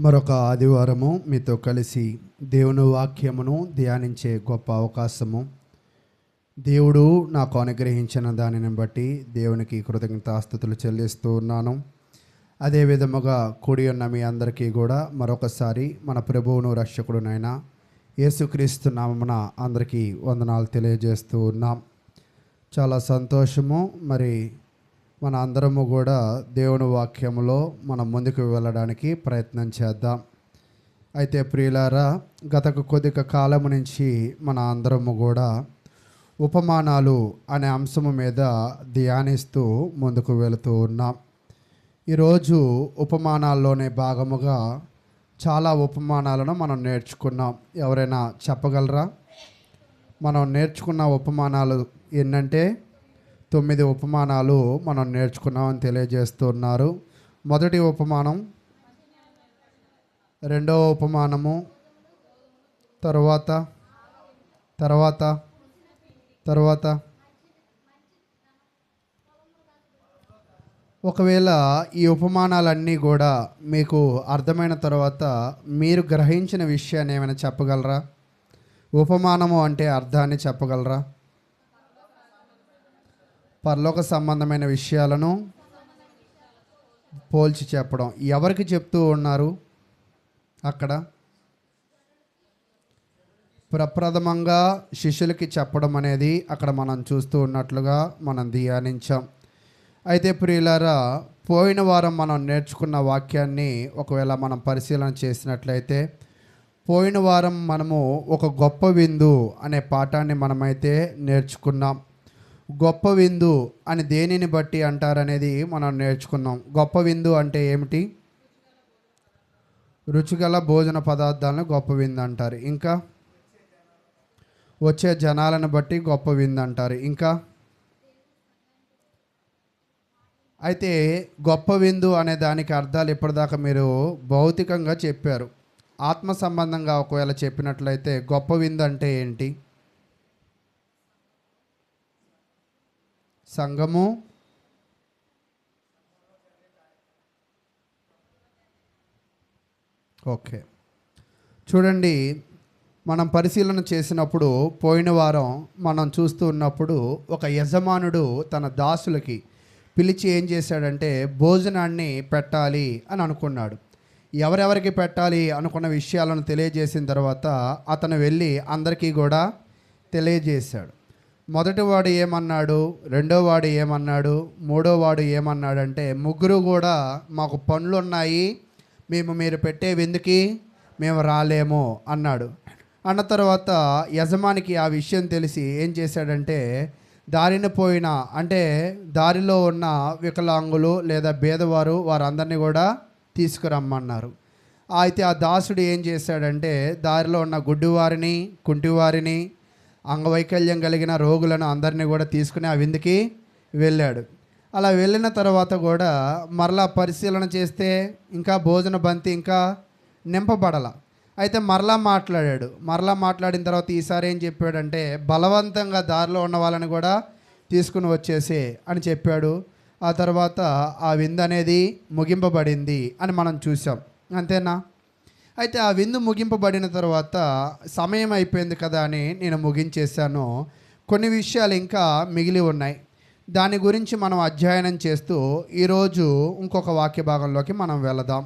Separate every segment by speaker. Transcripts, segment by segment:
Speaker 1: మరొక ఆదివారము మీతో కలిసి దేవుని వాక్యమును ధ్యానించే గొప్ప అవకాశము దేవుడు నాకు అనుగ్రహించిన దానిని బట్టి దేవునికి కృతజ్ఞతాస్తుతులు చెల్లిస్తూ ఉన్నాను. అదే విధముగా కూడి ఉన్న మీ అందరికీ కూడా మరొకసారి మన ప్రభువును రక్షకుడునైన యేసుక్రీస్తు నామమున అందరికీ వందనాలు తెలియజేస్తూ ఉన్నాం. చాలా సంతోషము. మరి మన అందరము కూడా దేవుని వాక్యములో మనం ముందుకు వెళ్ళడానికి ప్రయత్నం చేద్దాం. అయితే ప్రియులారా, గత కొద్ది కాలం నుంచి మన అందరము కూడా ఉపమానాలు అనే అంశము మీద ధ్యానిస్తూ ముందుకు వెళుతూ ఉన్నాం. ఈరోజు ఉపమానాల్లోనే భాగముగా చాలా ఉపమానాలను మనం నేర్చుకున్నాం. ఎవరైనా చెప్పగలరా? మనం నేర్చుకున్న ఉపమానాలు ఏంటంటే 9 ఉపమానాలు మనం నేర్చుకున్నామని తెలియజేస్తున్నారు. మొదటి ఉపమానం, రెండవ ఉపమానము, తర్వాత ఒకవేళ ఈ ఉపమానాలన్నీ కూడా మీకు అర్థమైన తర్వాత మీరు గ్రహించిన విషయాన్ని ఏమైనా చెప్పగలరా? ఉపమానము అంటే అర్థాన్ని చెప్పగలరా? పరలోక సంబంధమైన విషయాలను పోల్చి చెప్పడం. ఎవరికి చెప్తూ ఉన్నారు అక్కడ? ప్రప్రథమంగా శిష్యులకి చెప్పడం అనేది అక్కడ మనం చూస్తూ ఉన్నట్లుగా మనం ధ్యానించాం. అయితే ప్రియులారా, పోయిన వారం మనం నేర్చుకున్న వాక్యాన్ని ఒకవేళ మనం పరిశీలన చేసినట్లయితే, పోయిన వారం మనము ఒక గొప్ప విందు అనే పాఠాన్ని మనమైతే నేర్చుకున్నాం. గొప్ప విందు అని దేనిని బట్టి అంటారనేది మనం నేర్చుకున్నాం. గొప్ప విందు అంటే ఏమిటి? రుచిగల భోజన పదార్థాలను గొప్ప విందు అంటారు. ఇంకా వచ్చే జనాలను బట్టి గొప్ప విందు అంటారు. ఇంకా అయితే గొప్ప విందు అనే దానికి అర్థాలు ఇప్పటిదాకా మీరు భౌతికంగా చెప్పారు. ఆత్మ సంబంధంగా ఒకవేళ చెప్పినట్లయితే గొప్ప విందు అంటే ఏంటి? సంఘము, ఓకే. చూడండి, మనం పరిశీలన చేసినప్పుడు పోయిన వారం మనం చూస్తూ ఉన్నప్పుడు ఒక యజమానుడు తన దాసులకి పిలిచి ఏం చేశాడంటే భోజనాన్ని పెట్టాలి అని అనుకున్నాడు. ఎవరెవరికి పెట్టాలి అనుకున్న విషయాలను తెలియజేసిన తర్వాత అతను వెళ్ళి అందరికీ కూడా తెలియజేశాడు. మొదటివాడు ఏమన్నాడు, రెండోవాడు ఏమన్నాడు, మూడోవాడు ఏమన్నాడంటే, ముగ్గురు కూడా మాకు పనులు ఉన్నాయి, మీరు పెట్టే విందుకి మేము రాలేము అన్నాడు. అన్న తర్వాత యజమానికి ఆ విషయం తెలిసి ఏం చేశాడంటే, దారిన పోయిన అంటే దారిలో ఉన్న వికలాంగులు లేదా భేదవారు వారందరినీ కూడా తీసుకురమ్మన్నారు. అయితే ఆ దాసుడు ఏం చేశాడంటే దారిలో ఉన్న గుడ్డివారిని, కుంటివారిని, అంగవైకల్యం కలిగిన రోగులను అందరినీ కూడా తీసుకుని ఆ విందుకి వెళ్ళాడు. అలా వెళ్ళిన తర్వాత కూడా మరలా పరిశీలన చేస్తే ఇంకా భోజన బంతి ఇంకా నింపబడాల. అయితే మరలా మాట్లాడిన తర్వాత ఈసారి ఏం చెప్పాడంటే బలవంతంగా దారిలో ఉన్న వాళ్ళని కూడా తీసుకుని వచ్చేసే అని చెప్పాడు. ఆ తర్వాత ఆ విందు అనేది ముగింపబడింది అని మనం చూసాం. అంతేనా? అయితే ఆ విందు ముగింపబడిన తర్వాత సమయం అయిపోయింది కదా అని నేను ముగించేశాను. కొన్ని విషయాలు ఇంకా మిగిలి ఉన్నాయి. దాని గురించి మనం అధ్యయనం చేస్తూ ఈరోజు ఇంకొక వాక్య భాగంలోకి మనం వెళదాం.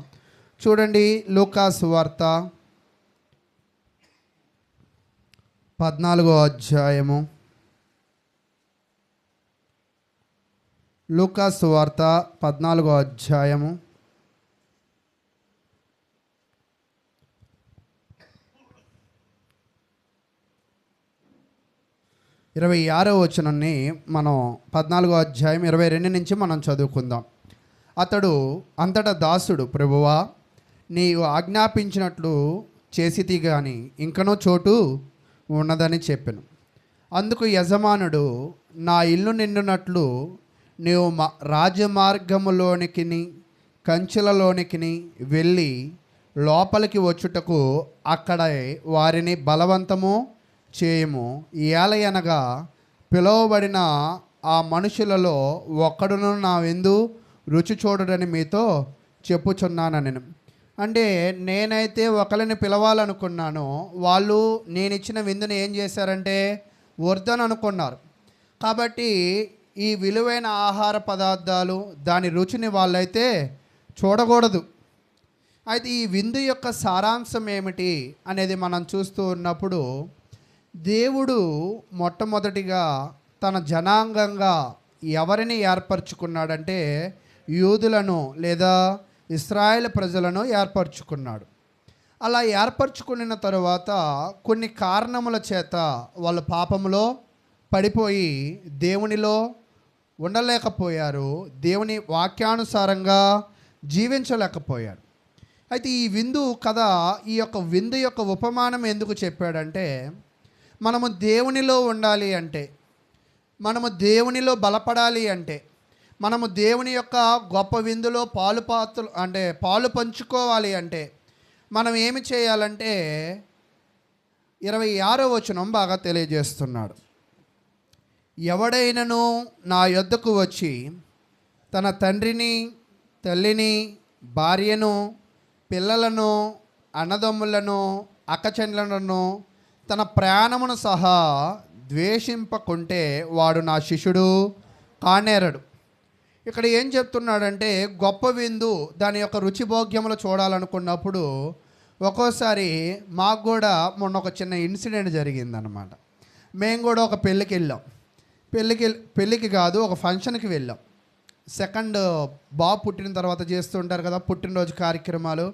Speaker 1: చూడండి, లూకా సువార్త 14వ అధ్యాయము. లూకా సువార్త 14వ అధ్యాయము 26వ వచనాన్ని మనం 14వ అధ్యాయం 22 నుంచి మనం చదువుకుందాం. అతడు అంతటా దాసుడు, ప్రభువా, నీవు ఆజ్ఞాపించినట్లు చేసితి గాని ఇంకనో చోటు ఉన్నదని చెప్పెను. అందుకు యజమానుడు, నా ఇల్లు నిండునట్లు నీవు రాజమార్గములోనికి కంచెలలోనికి వెళ్ళి లోపలికి వచ్చుటకు అక్కడ వారిని బలవంతము చేయము. ఏలయనగా పిలువబడిన ఆ మనుషులలో ఒక్కడును నా విందు రుచి చూడడని మీతో చెప్పుచున్నాను. నేను అంటే నేనైతే ఒకరిని పిలవాలనుకున్నాను, వాళ్ళు నేను ఇచ్చిన విందుని ఏం చేశారంటే వద్దని అనుకున్నారు. కాబట్టి ఈ విలువైన ఆహార పదార్థాలు దాని రుచిని వాళ్ళైతే చూడకూడదు. అయితే ఈ విందు యొక్క సారాంశం ఏమిటి అనేది మనం చూస్తూ ఉన్నప్పుడు, దేవుడు మొట్టమొదటిగా తన జనాంగంగా ఎవరిని ఏర్పరచుకున్నాడంటే యూదులను లేదా ఇశ్రాయేల్ ప్రజలను ఏర్పరచుకున్నాడు. అలా ఏర్పరచుకున్న తరువాత కొన్ని కారణముల చేత వాళ్ళు పాపములో పడిపోయి దేవునిలో ఉండలేకపోయారు, దేవుని వాక్యానుసారంగా జీవించలేకపోయారు. అయితే ఈ విందు కథ, ఈ యొక్క విందు యొక్క ఉపమానం ఎందుకు చెప్పాడంటే, మనము దేవునిలో ఉండాలి అంటే, మనము దేవునిలో బలపడాలి అంటే, మనము దేవుని యొక్క గొప్ప విందులో పాలు పంచుకోవాలి అంటే మనం ఏమి చేయాలంటే 26వ వచనం బాగా తెలియజేస్తున్నాడు. ఎవడైనను నా యొద్దకు వచ్చి తన తండ్రిని, తల్లిని, భార్యను, పిల్లలను, అన్నదమ్ములను, అక్కచెల్లెలను, తన ప్రాణమును సహా ద్వేషింపకుంటే వాడు నా శిష్యుడు కానేరడు. ఇక్కడ ఏం చెప్తున్నాడంటే, గొప్ప విందు దాని యొక్క రుచి భోగ్యములు చూడాలనుకున్నప్పుడు ఒక్కోసారి మాకు కూడా మొన్న ఒక చిన్న ఇన్సిడెంట్ జరిగిందనమాట. మేము కూడా ఒక పెళ్ళికి వెళ్ళాం. పెళ్ళికి కాదు, ఒక ఫంక్షన్కి వెళ్ళాం. సెకండ్ బాబు పుట్టిన తర్వాత చేస్తుంటారు కదా పుట్టినరోజు కార్యక్రమాలు.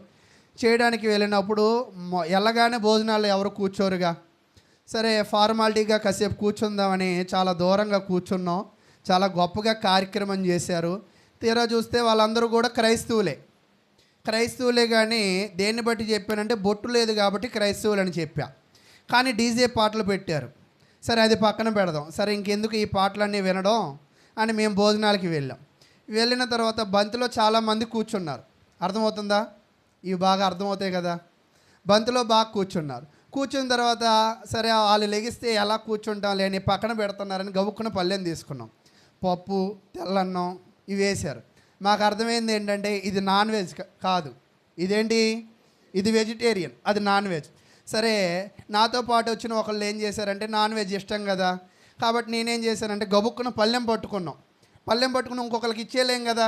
Speaker 1: చేయడానికి వెళ్ళినప్పుడు వెళ్ళగానే భోజనాలు ఎవరు కూర్చోరుగా. సరే ఫార్మాలిటీగా కాసేపు కూర్చుందామని చాలా దూరంగా కూర్చున్నాం. చాలా గొప్పగా కార్యక్రమం చేశారు. తీరా చూస్తే వాళ్ళందరూ కూడా క్రైస్తవులే కానీ దేన్ని బట్టి చెప్పానంటే బొట్టు లేదు కాబట్టి క్రైస్తవులు అని చెప్పా. కానీ డీజే పాటలు పెట్టారు. సరే అది పక్కన పెడదాం, సరే ఇంకెందుకు ఈ పాటలన్నీ వినడం అని మేము భోజనాలకి వెళ్ళాం. వెళ్ళిన తర్వాత బంతిలో చాలామంది కూర్చున్నారు. అర్థమవుతుందా? ఇవి బాగా అర్థమవుతాయి కదా. బంతిలో బాగా కూర్చున్నారు. కూర్చున్న తర్వాత సరే వాళ్ళు లెగిస్తే ఎలా కూర్చుంటాం లేని పక్కన పెడుతున్నారని గబుక్కున పళ్ళెం తీసుకున్నాం. పప్పు, తెల్లన్నం ఇవి వేశారు. మాకు అర్థమైంది ఏంటంటే ఇది నాన్ వెజ్ కాదు, ఇదేంటి, ఇది వెజిటేరియన్, అది నాన్ వెజ్. సరే నాతో పాటు వచ్చిన ఒకళ్ళు ఏం చేశారంటే నాన్ వెజ్ ఇష్టం కదా, కాబట్టి నేనేం చేశానంటే గబుక్కున పళ్ళెం పట్టుకుని ఇంకొకరికి ఇచ్చేయలేం కదా.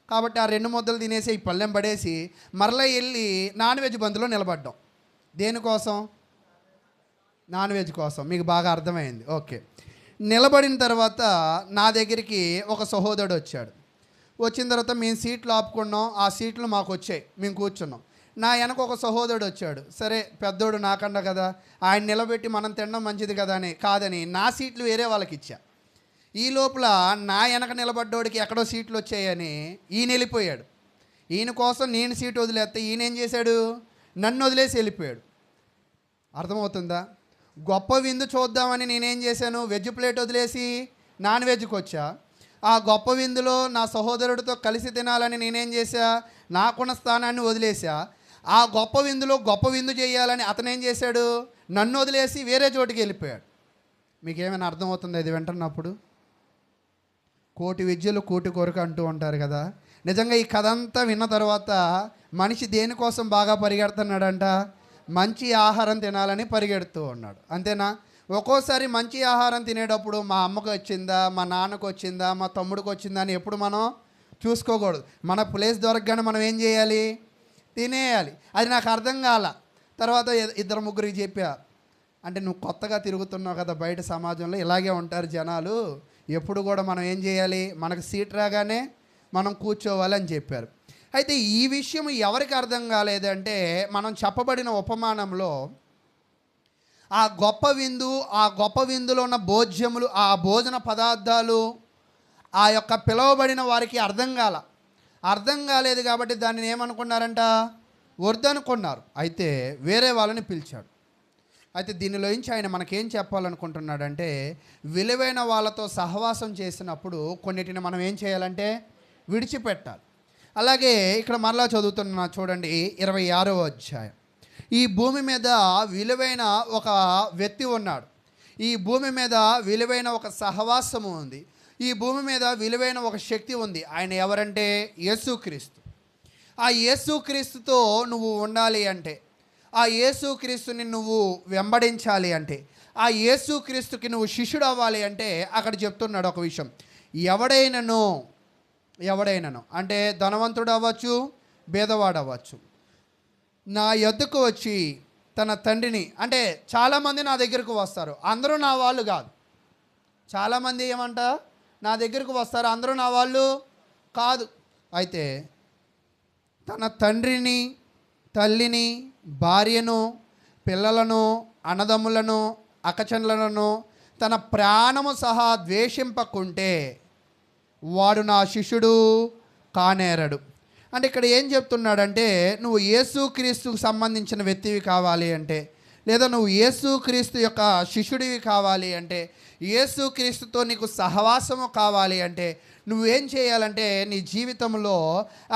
Speaker 1: కాబట్టి ఆ 2 ముద్దలు తినేసి ఈ పళ్ళెం పడేసి మరలా వెళ్ళి నాన్ వెజ్ బంతులో నిలబడ్డాం. దేనికోసం? నాన్ వెజ్ కోసం. మీకు బాగా అర్థమైంది, ఓకే. నిలబడిన తర్వాత నా దగ్గరికి ఒక సహోదరుడు వచ్చాడు. వచ్చిన తర్వాత మేము సీట్లు ఆపుకున్నాం. ఆ సీట్లు మాకు వచ్చాయి, మేము కూర్చున్నాం. నా వెనక ఒక సహోదరుడు వచ్చాడు. సరే పెద్దోడు నాకన్నా కదా, ఆయన నిలబెట్టి మనం తినడం మంచిది కదా అని కాదని నా సీట్లు వేరే వాళ్ళకి ఇచ్చా. ఈ లోపల నా వెనక నిలబడ్డోడికి ఎక్కడో సీట్లు వచ్చాయని ఈయన వెళ్ళిపోయాడు. ఈయన కోసం నేను సీటు వదిలేస్తే ఈయన ఏం చేశాడు, నన్ను వదిలేసి వెళ్ళిపోయాడు. అర్థమవుతుందా? గొప్ప విందు చూద్దామని నేనేం చేశాను, వెజ్ ప్లేట్ వదిలేసి నాన్ వెజ్కి వచ్చా. ఆ గొప్ప విందులో నా సహోదరుడితో కలిసి తినాలని నేనేం చేశా, నాకున్న స్థానాన్ని వదిలేసా. ఆ గొప్ప విందులో గొప్ప విందు చేయాలని అతనేం చేశాడు, నన్ను వదిలేసి వేరే చోటికి వెళ్ళిపోయాడు. మీకేమైనా అర్థమవుతుందా ఇది వింటున్నప్పుడు? కోటి విద్యలు కూటి కొరకు అంటూ ఉంటారు కదా. నిజంగా ఈ కథ అంతా విన్న తర్వాత మనిషి దేనికోసం బాగా పరిగెడుతున్నాడంట, మంచి ఆహారం తినాలని పరిగెడుతూ ఉన్నాడు. అంతేనా? ఒక్కోసారి మంచి ఆహారం తినేటప్పుడు మా అమ్మకు వచ్చిందా, మా నాన్నకు వచ్చిందా, మా తమ్ముడికి వచ్చిందా అని ఎప్పుడు మనం చూసుకోకూడదు. మన ప్లేస్ దొరకగానే మనం ఏం చేయాలి, తినేయాలి. అది నాకు అర్థం కాల. తర్వాత 2-3 చెప్పా, అంటే నువ్వు కొత్తగా తిరుగుతున్నావు కదా బయట సమాజంలో, ఇలాగే ఉంటారు జనాలు, ఎప్పుడు కూడా మనం ఏం చేయాలి, మనకు సీట్ రాగానే మనం కూర్చోవాలి అని చెప్పారు. అయితే ఈ విషయం ఎవరికి అర్థం కాలేదంటే, మనం చెప్పబడిన ఉపమానంలో ఆ గొప్ప విందులో ఉన్న భోజ్యములు, ఆ భోజన పదార్థాలు ఆ యొక్క పిలువబడిన వారికి అర్థం కాలేదు. కాబట్టి దానిని ఏమనుకున్నారంట, వద్దనుకున్నారు. అయితే వేరే వాళ్ళని పిలిచాడు. అయితే దీనిలోంచి ఆయన మనకేం చెప్పాలనుకుంటున్నాడంటే, విలువైన వాళ్ళతో సహవాసం చేసినప్పుడు కొన్నిటిని మనం ఏం చేయాలంటే విడిచిపెట్టాలి. అలాగే ఇక్కడ మరలా చదువుతున్నా చూడండి, 26వ అధ్యాయం. ఈ భూమి మీద విలువైన ఒక వ్యక్తి ఉన్నాడు. ఈ భూమి మీద విలువైన ఒక సహవాసము ఉంది. ఈ భూమి మీద విలువైన ఒక శక్తి ఉంది. ఆయన ఎవరంటే యేసుక్రీస్తు. ఆ యేసుక్రీస్తుతో నువ్వు ఉండాలి అంటే, ఆ యేసుక్రీస్తుని నువ్వు వెంబడించాలి అంటే, ఆ యేసుక్రీస్తుకి నువ్వు శిష్యుడు అవ్వాలి అంటే అక్కడ చెప్తున్నాడు ఒక విషయం. ఎవడైనను ఎవడైనను అంటే ధనవంతుడు అవ్వచ్చు, పేదవాడు అవ్వచ్చు, నా యొద్దకు వచ్చి తన తండ్రిని, అంటే చాలామంది నా దగ్గరకు వస్తారు, అందరూ నా వాళ్ళు కాదు. చాలామంది ఏమంట నా దగ్గరకు వస్తారు, అందరూ నా వాళ్ళు కాదు. అయితే తన తండ్రిని, తల్లిని, భార్యను, పిల్లలను, అన్నదమ్ములను, అక్కచెల్లెలను తన ప్రాణము సహా ద్వేషింపకుంటే వాడు నా శిష్యుడు కానేరడు. అంటే ఇక్కడ ఏం చెప్తున్నాడంటే, నువ్వు యేసుక్రీస్తుకు సంబంధించిన వ్యక్తివి కావాలి అంటే, లేదా నువ్వు యేసుక్రీస్తు యొక్క శిష్యుడివి కావాలి అంటే, యేసుక్రీస్తుతో నీకు సహవాసము కావాలి అంటే నువ్వేం చేయాలంటే నీ జీవితంలో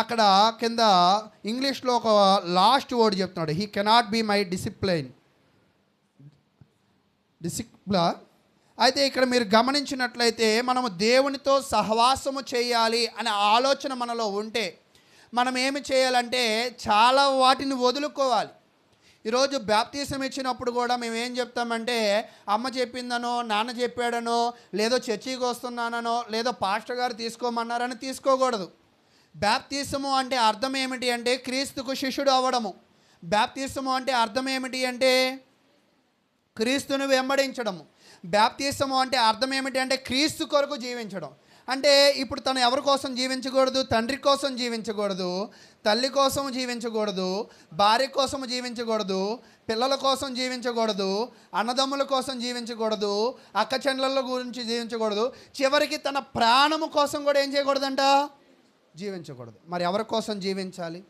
Speaker 1: అక్కడ కింద ఇంగ్లీష్లో ఒక లాస్ట్ వర్డ్ చెప్తున్నాడు, he cannot be my discipline. అయితే ఇక్కడ మీరు గమనించినట్లయితే మనము దేవునితో సహవాసము చేయాలి అనే ఆలోచన మనలో ఉంటే మనం ఏమి చేయాలంటే చాలా వాటిని వదులుకోవాలి. ఈరోజు బ్యాప్టిజం ఇచ్చినప్పుడు కూడా మేము ఏం చెప్తామంటే, అమ్మ చెప్పిందనో, నాన్న చెప్పాడనో, లేదో చర్చికి వస్తున్నానో, లేదో పాస్టర్ గారు తీసుకోమన్నారని తీసుకోకూడదు. బ్యాప్టిజము అంటే అర్థం ఏమిటి అంటే క్రీస్తుకు శిష్యుడు అవ్వడము. బ్యాప్టిజము అంటే అర్థం ఏమిటి అంటే క్రీస్తును వెంబడించడము. బ్యాప్టిజము అంటే అర్థం ఏమిటి అంటే క్రీస్తు కొరకు జీవించడం. అంటే ఇప్పుడు తను ఎవరి కోసం జీవించకూడదు? తండ్రి కోసం జీవించకూడదు, తల్లి కోసం జీవించకూడదు, భార్య కోసం జీవించకూడదు, పిల్లల కోసం జీవించకూడదు, అన్నదమ్ముల కోసం జీవించకూడదు, అక్క చెల్లెళ్ళ గురించి జీవించకూడదు, చివరికి తన ప్రాణము కోసం కూడా ఏం చేయకూడదంట? జీవించకూడదు. మరి ఎవరి కోసం జీవించాలి?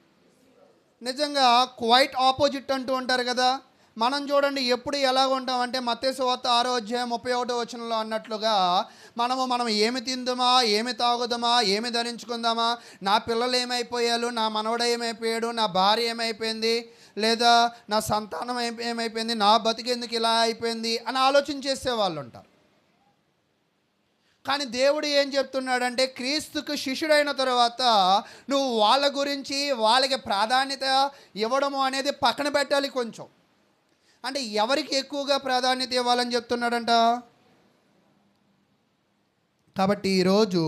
Speaker 1: నిజంగా క్వైట్ ఆపోజిట్ అంటూ ఉంటారు కదా. మనం చూడండి ఎప్పుడు ఎలా ఉంటామంటే మత్తయి సువార్త 6:31 అన్నట్లుగా మనం ఏమి తిందామా, ఏమి తాగుదామా, ఏమి ధరించుకుందామా, నా పిల్లలు ఏమైపోయారు, నా మనవడు ఏమైపోయాడు, నా భార్య ఏమైపోయింది, లేదా నా సంతానం ఏమైపోయింది, నా బతికెందుకు ఇలా అయిపోయింది అని ఆలోచన చేసేవాళ్ళు ఉంటారు. కానీ దేవుడు ఏం చెప్తున్నాడంటే క్రీస్తుకు శిష్యుడైన తర్వాత నువ్వు వాళ్ళ గురించి వాళ్ళకి ప్రాధాన్యత ఇవ్వడము అనేది పక్కన పెట్టాలి కొంచెం. అంటే ఎవరికి ఎక్కువగా ప్రాధాన్యత ఇవ్వాలని చెప్తున్నాడంట? కాబట్టి ఈరోజు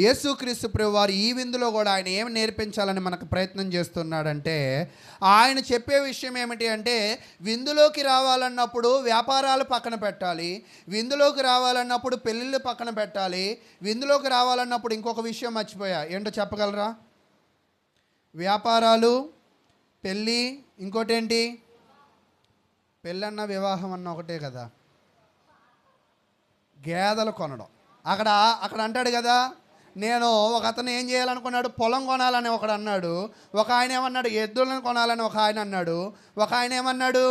Speaker 1: యేసుక్రీస్తు ప్రభువారు ఈ విందులో కూడా ఆయన ఏమి నేర్పించాలని మనకు ప్రయత్నం చేస్తున్నాడంటే, ఆయన చెప్పే విషయం ఏమిటి అంటే విందులోకి రావాలన్నప్పుడు వ్యాపారాలు పక్కన పెట్టాలి, విందులోకి రావాలన్నప్పుడు పెళ్ళిళ్ళు పక్కన పెట్టాలి, విందులోకి రావాలన్నప్పుడు ఇంకొక విషయం మర్చిపోయా, ఏంటో చెప్పగలరా? వ్యాపారాలు, పెళ్ళి, ఇంకోటేంటి? పెళ్ళన్న వివాహం అన్న ఒకటే కదా. గేదెలు కొనడం, అక్కడ అంటాడు కదా, నేను ఒక అతను ఏం చేయాలనుకున్నాడు, పొలం కొనాలని ఒకడు అన్నాడు, ఒక ఆయన ఏమన్నాడు ఎద్దులను కొనాలని ఒక ఆయన అన్నాడు, ఒక ఆయన ఏమన్నాడు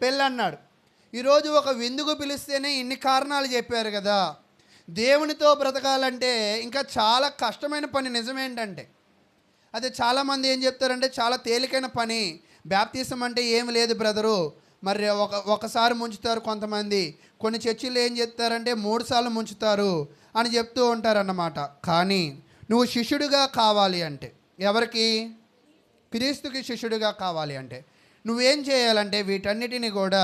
Speaker 1: పెళ్ళి అన్నాడు. ఈరోజు ఒక విందుకు పిలిస్తేనే ఇన్ని కారణాలు చెప్పారు కదా. దేవునితో బ్రతకాలంటే ఇంకా చాలా కష్టమైన పని. నిజమేంటంటే అదే చాలామంది ఏం చెప్తారంటే చాలా తేలికైన పని, బ్యాప్టిజం అంటే ఏమి లేదు బ్రదరు, మరి ఒకసారి ముంచుతారు కొంతమంది, కొన్ని చర్చిలు ఏం చెప్తారంటే 3 సార్లు ముంచుతారు అని చెప్తూ ఉంటారన్నమాట. కానీ నువ్వు శిష్యుడిగా కావాలి అంటే, ఎవరికి? క్రీస్తుకి శిష్యుడిగా కావాలి అంటే నువ్వేం చేయాలంటే వీటన్నిటిని కూడా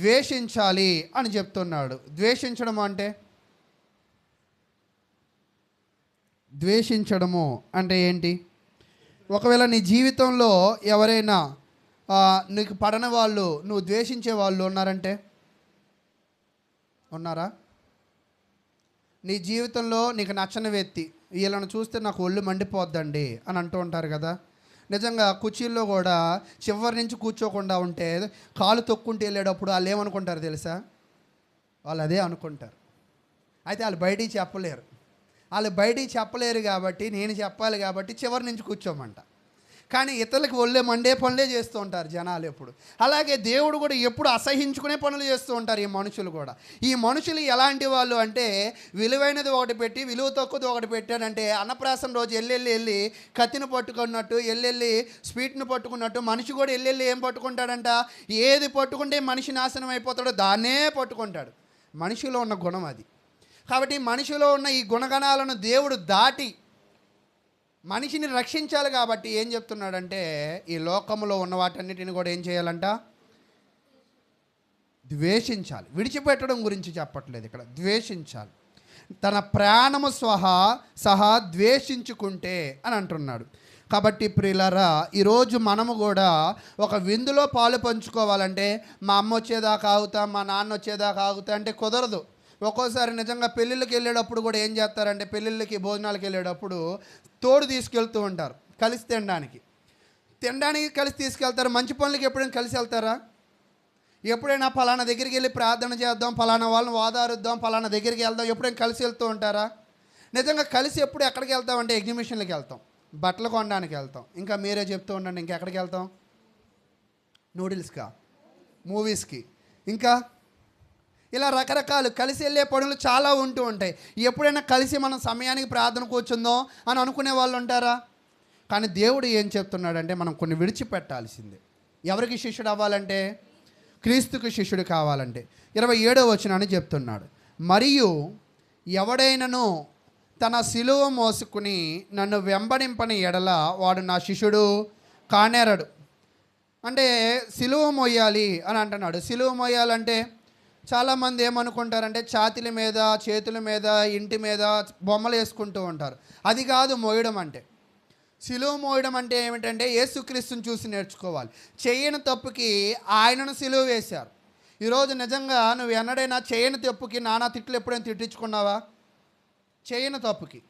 Speaker 1: ద్వేషించాలి అని చెప్తున్నాడు. ద్వేషించడము అంటే ఏంటి? ఒకవేళ నీ జీవితంలో ఎవరైనా నీకు పడని వాళ్ళు, నువ్వు ద్వేషించే వాళ్ళు ఉన్నారా? నీ జీవితంలో నీకు నచ్చని వ్యక్తి, వీళ్ళని చూస్తే నాకు ఒళ్ళు మండిపోద్దండి అని అంటూ ఉంటారు కదా. నిజంగా కుర్చీల్లో కూడా చివరి నుంచి కూర్చోకుండా ఉంటే కాలు తొక్కుంటూ వెళ్ళేటప్పుడు వాళ్ళు ఏమనుకుంటారు తెలుసా? వాళ్ళు అదే అనుకుంటారు. అయితే వాళ్ళు బయటికి చెప్పలేరు కాబట్టి నేను చెప్పాలి కాబట్టి చివరి నుంచి కూర్చోమంట. కానీ ఇతరులకు ఒళ్ళే మండే పనులే చేస్తూ ఉంటారు జనాలు ఎప్పుడు. అలాగే దేవుడు కూడా ఎప్పుడు అసహించుకునే పనులు చేస్తూ ఉంటారు ఈ మనుషులు కూడా. ఈ మనుషులు ఎలాంటి వాళ్ళు అంటే విలువైనది ఒకటి పెట్టి విలువ తక్కువది ఒకటి పెట్టాడంటే అన్నప్రాసం రోజు వెళ్ళి కత్తిని పట్టుకున్నట్టు, వెళ్ళి స్వీట్ని పట్టుకున్నట్టు మనిషి కూడా వెళ్ళి ఏం పట్టుకుంటాడంట? ఏది పట్టుకుంటే మనిషి నాశనం అయిపోతాడో దాన్నే పట్టుకుంటాడు. మనిషిలో ఉన్న గుణం అది. కాబట్టి మనిషిలో ఉన్న ఈ గుణగణాలను దేవుడు దాటి మనిషిని రక్షించాలి కాబట్టి ఏం చెప్తున్నాడంటే ఈ లోకంలో ఉన్న వాటన్నిటిని కూడా ఏం చేయాలంట? ద్వేషించాలి. విడిచిపెట్టడం గురించి చెప్పట్లేదు ఇక్కడ, ద్వేషించాలి. తన ప్రాణము సహా ద్వేషించుకుంటే అని అంటున్నాడు. కాబట్టి ప్రియులారా, ఈరోజు మనము కూడా ఒక విందులో పాలు పంచుకోవాలంటే మా అమ్మ వచ్చేదాకా ఆగుతా, మా నాన్న వచ్చేదాకా ఆగుతా అంటే కుదరదు. ఒక్కోసారి నిజంగా పెళ్ళిళ్ళకి వెళ్ళేటప్పుడు కూడా ఏం చేస్తారంటే, పెళ్ళిళ్ళకి భోజనాలకు వెళ్ళేటప్పుడు తోడు తీసుకెళ్తూ ఉంటారు కలిసి తినడానికి కలిసి తీసుకెళ్తారు. మంచి పనులకి ఎప్పుడైనా కలిసి వెళ్తారా? ఎప్పుడైనా ఫలానా దగ్గరికి వెళ్ళి ప్రార్థన చేద్దాం, ఫలానా వాళ్ళని ఓదారుద్దాం, ఫలానా దగ్గరికి వెళ్దాం, ఎప్పుడైనా కలిసి వెళ్తూ ఉంటారా? నిజంగా కలిసి ఎప్పుడు ఎక్కడికి వెళ్తామంటే ఎగ్జిబిషన్లకు వెళ్తాం, బట్టలు కొనడానికి వెళ్తాం, ఇంకా మీరే చెప్తూ ఉండండి ఇంకెక్కడికి వెళ్తాం? నూడిల్స్కా, మూవీస్కి, ఇంకా ఇలా రకరకాలు కలిసి వెళ్ళే పనులు చాలా ఉంటూ ఉంటాయి. ఎప్పుడైనా కలిసి మనం సమయానికి ప్రార్థన కూర్చుందాం అని అనుకునే వాళ్ళు ఉంటారా? కానీ దేవుడు ఏం చెప్తున్నాడంటే మనం కొన్ని విడిచిపెట్టాల్సిందే. ఎవరికి శిష్యుడు అవ్వాలంటే? క్రీస్తుకు శిష్యుడు కావాలంటే 27వ వచనాన్ని చెప్తున్నాడు. మరియు ఎవడైనను తన సిలువ మోసుకుని నన్ను వెంబడింపని ఎడల వాడు నా శిష్యుడు కానేరడు. అంటే సిలువ మోయాలి అని అంటున్నాడు. సిలువ మోయాలంటే చాలామంది ఏమనుకుంటారంటే ఛాతీల మీద, చేతుల మీద, ఇంటి మీద బొమ్మలు వేసుకుంటూ ఉంటారు. అది కాదు మోయడం అంటే. సిలువ మోయడం అంటే ఏమిటంటే యేసుక్రీస్తుని చూసి నేర్చుకోవాలి. చేయని తప్పుకి ఆయనను సిలువ వేశారు. ఈరోజు నిజంగా నువ్వు ఎన్నడైనా చేయని తప్పుకి నానా తిట్లు ఎప్పుడైనా తిట్టించుకున్నావా? చేయని తప్పుకి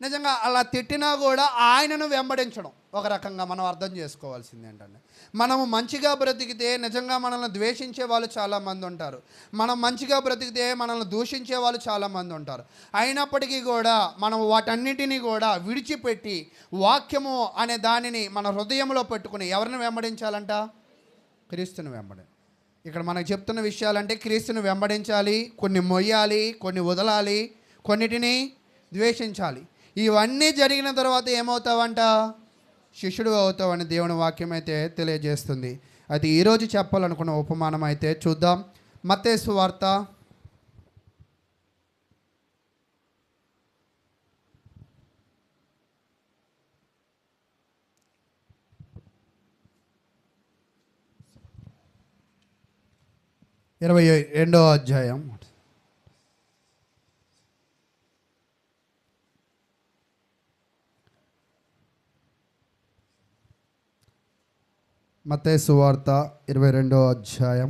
Speaker 1: నిజంగా అలా తిట్టినా కూడా ఆయనను వెంబడించడం ఒక రకంగా మనం అర్థం చేసుకోవాల్సింది ఏంటంటే, మనము మంచిగా బ్రతికితే నిజంగా మనల్ని ద్వేషించే వాళ్ళు చాలామంది ఉంటారు. మనం మంచిగా బ్రతికితే మనల్ని దూషించే వాళ్ళు చాలామంది ఉంటారు. అయినప్పటికీ కూడా మనం వాటన్నిటినీ కూడా విడిచిపెట్టి వాక్యము అనే దానిని మన హృదయంలో పెట్టుకుని ఎవరిని వెంబడించాలంట? క్రీస్తుని వెంబడి. ఇక్కడ మనకు చెప్తున్న విషయాలంటే క్రీస్తుని వెంబడించాలి, కొన్ని మొయ్యాలి, కొన్ని వదలాలి, కొన్నిటిని ద్వేషించాలి. ఇవన్నీ జరిగిన తర్వాత ఏమవుతావంట? శిష్యుడు అవుతావని దేవుని వాక్యం అయితే తెలియజేస్తుంది. అయితే ఈరోజు చెప్పాలనుకున్న ఉపమానం అయితే చూద్దాం. మత్తయి సువార్త 22వ అధ్యాయం. మత్తయి సువార్త 22వ అధ్యాయం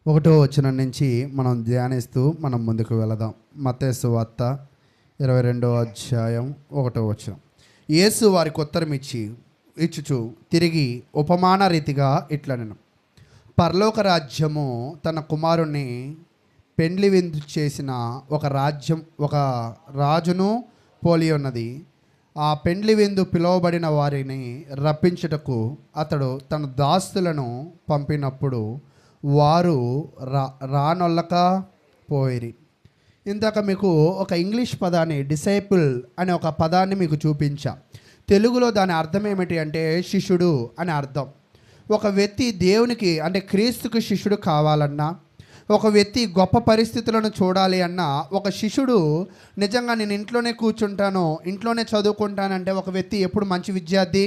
Speaker 1: 1వ వచనం నుంచి మనం ధ్యానిస్తూ మనం ముందుకు వెళదాం. మత్తయి సువార్త 22వ అధ్యాయం 1వ వచనం. యేసు వారికి ఉత్తరం ఇచ్చుచు తిరిగి ఉపమాన రీతిగా ఇట్లనెను. పరలోక రాజ్యము తన కుమారుణ్ణి పెండ్లి విందు చేసిన ఒక రాజును పోలి ఉన్నది. ఆ పెండ్లి విందు పిలువబడిన వారిని రప్పించుటకు అతడు తన దాసులను పంపినప్పుడు వారు రానొల్లక పోయిరి. ఇందాక మీకు ఒక ఇంగ్లీష్ పదాన్ని, డిసైపుల్ అనే ఒక పదాన్ని మీకు చూపించా. తెలుగులో దాని అర్థం ఏమిటి అంటే శిష్యుడు అని అర్థం. ఒక వ్యక్తి దేవునికి అంటే క్రీస్తుకు శిష్యుడు కావాలన్నా, ఒక వ్యక్తి గొప్ప పరిస్థితులను చూడాలి అన్నా, ఒక శిష్యుడు నిజంగా నేను ఇంట్లోనే కూర్చుంటాను, ఇంట్లోనే చదువుకుంటానంటే ఒక వ్యక్తి ఎప్పుడు మంచి విద్యార్థి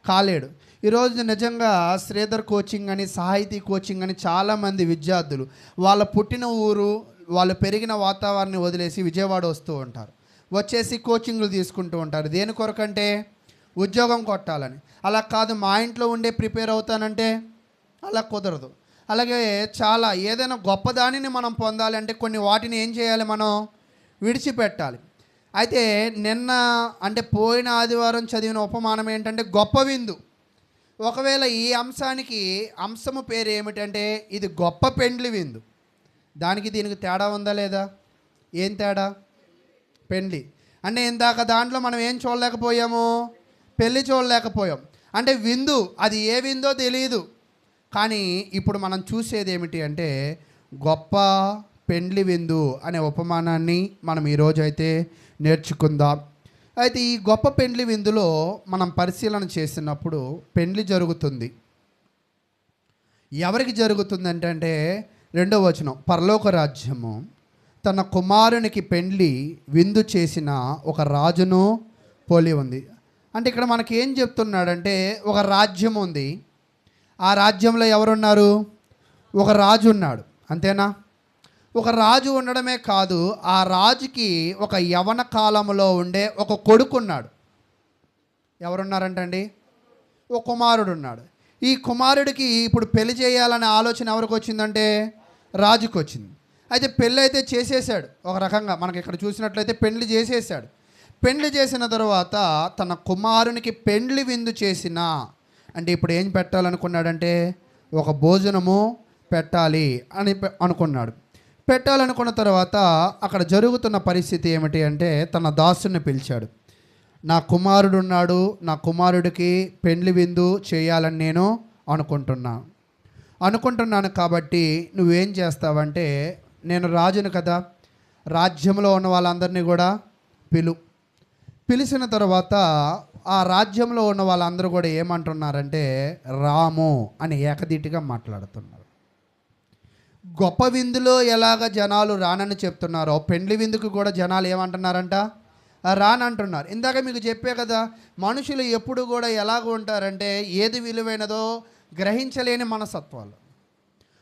Speaker 1: కాలేడు. ఈరోజు నిజంగా శ్రీధర్ కోచింగ్ అని, సాహితీ కోచింగ్ అని చాలామంది విద్యార్థులు వాళ్ళ పుట్టిన ఊరు, వాళ్ళు పెరిగిన వాతావరణాన్ని వదిలేసి విజయవాడ వస్తూ ఉంటారు. వచ్చేసి కోచింగ్లు తీసుకుంటూ ఉంటారు. దేని కొరకంటే ఉద్యోగం కొట్టాలని. అలా కాదు, మా ఇంట్లో ఉండే ప్రిపేర్ అవుతానంటే అలా కుదరదు. అలాగే చాలా ఏదైనా గొప్పదానిని మనం పొందాలి అంటే కొన్ని వాటిని ఏం చేయాలి? మనం విడిచిపెట్టాలి. అయితే నిన్న అంటే పోయిన ఆదివారం చదివిన ఉపమానం ఏంటంటే గొప్ప విందు. ఒకవేళ ఈ అంశము పేరు ఏమిటంటే ఇది గొప్ప పెండ్లి విందు. దానికి దీనికి తేడా ఉందా లేదా? ఏం తేడా? పెండ్లి అంటే ఇందాక దాంట్లో మనం ఏం చూడలేకపోయాము? పెళ్ళి చూడలేకపోయాం. అంటే విందు, అది ఏ విందో తెలియదు. కానీ ఇప్పుడు మనం చూసేది ఏమిటి అంటే గొప్ప పెండ్లి విందు అనే ఉపమానాన్ని మనం ఈరోజు అయితే నేర్చుకుందాం. అయితే ఈ గొప్ప పెండ్లి విందులో మనం పరిశీలన చేసినప్పుడు పెండ్లి జరుగుతుంది. ఎవరికి జరుగుతుంది అంటే 2వ వచనం, పరలోక రాజ్యము తన కుమారునికి పెండ్లి విందు చేసిన ఒక రాజును పోలి ఉంది. అంటే ఇక్కడ మనకి ఏం చెప్తున్నాడంటే ఒక రాజ్యం ఉంది. ఆ రాజ్యంలో ఎవరున్నారు? ఒక రాజు ఉన్నాడు, అంతేనా? ఒక రాజు ఉండడమే కాదు, ఆ రాజుకి ఒక యవన కాలంలో ఉండే ఒక కొడుకు ఉన్నాడు. ఎవరున్నారంటండి? ఒక కుమారుడు ఉన్నాడు. ఈ కుమారుడికి ఇప్పుడు పెళ్లి చేయాలనే ఆలోచన ఎవరికి వచ్చిందంటే రాజుకి వచ్చింది. అయితే పెళ్ళి అయితే చేసేసాడు, ఒక రకంగా మనకి ఇక్కడ చూసినట్లయితే పెళ్లి చేసేసాడు. పెళ్లి చేసిన తర్వాత తన కుమారునికి పెండ్లి విందు చేసిన, అంటే ఇప్పుడు ఏం పెట్టాలనుకున్నాడంటే ఒక భోజనము పెట్టాలి అని అనుకున్నాడు. పెట్టాలనుకున్న తర్వాత అక్కడ జరుగుతున్న పరిస్థితి ఏమిటి అంటే తన దాసుని పిలిచాడు. నా కుమారుడు ఉన్నాడు, నా కుమారుడికి పెండ్లి విందు చేయాలని నేను అనుకుంటున్నాను కాబట్టి నువ్వేం చేస్తావంటే, నేను రాజును కదా, రాజ్యంలో ఉన్న వాళ్ళందరినీ కూడా పిలిచిన తర్వాత ఆ రాజ్యంలో ఉన్న వాళ్ళందరూ కూడా ఏమంటున్నారంటే రాము అని ఏకదీటిగా మాట్లాడుతున్నారు. గొప్ప విందులో ఎలాగ జనాలు రానని చెప్తున్నారో పెండ్లి విందుకు కూడా జనాలు ఏమంటున్నారంట రానంటున్నారు. ఇందాక మీకు చెప్పే కదా, మనుషులు ఎప్పుడు కూడా ఎలాగ ఉంటారంటే ఏది విలువైనదో గ్రహించలేని మనసత్వాలు.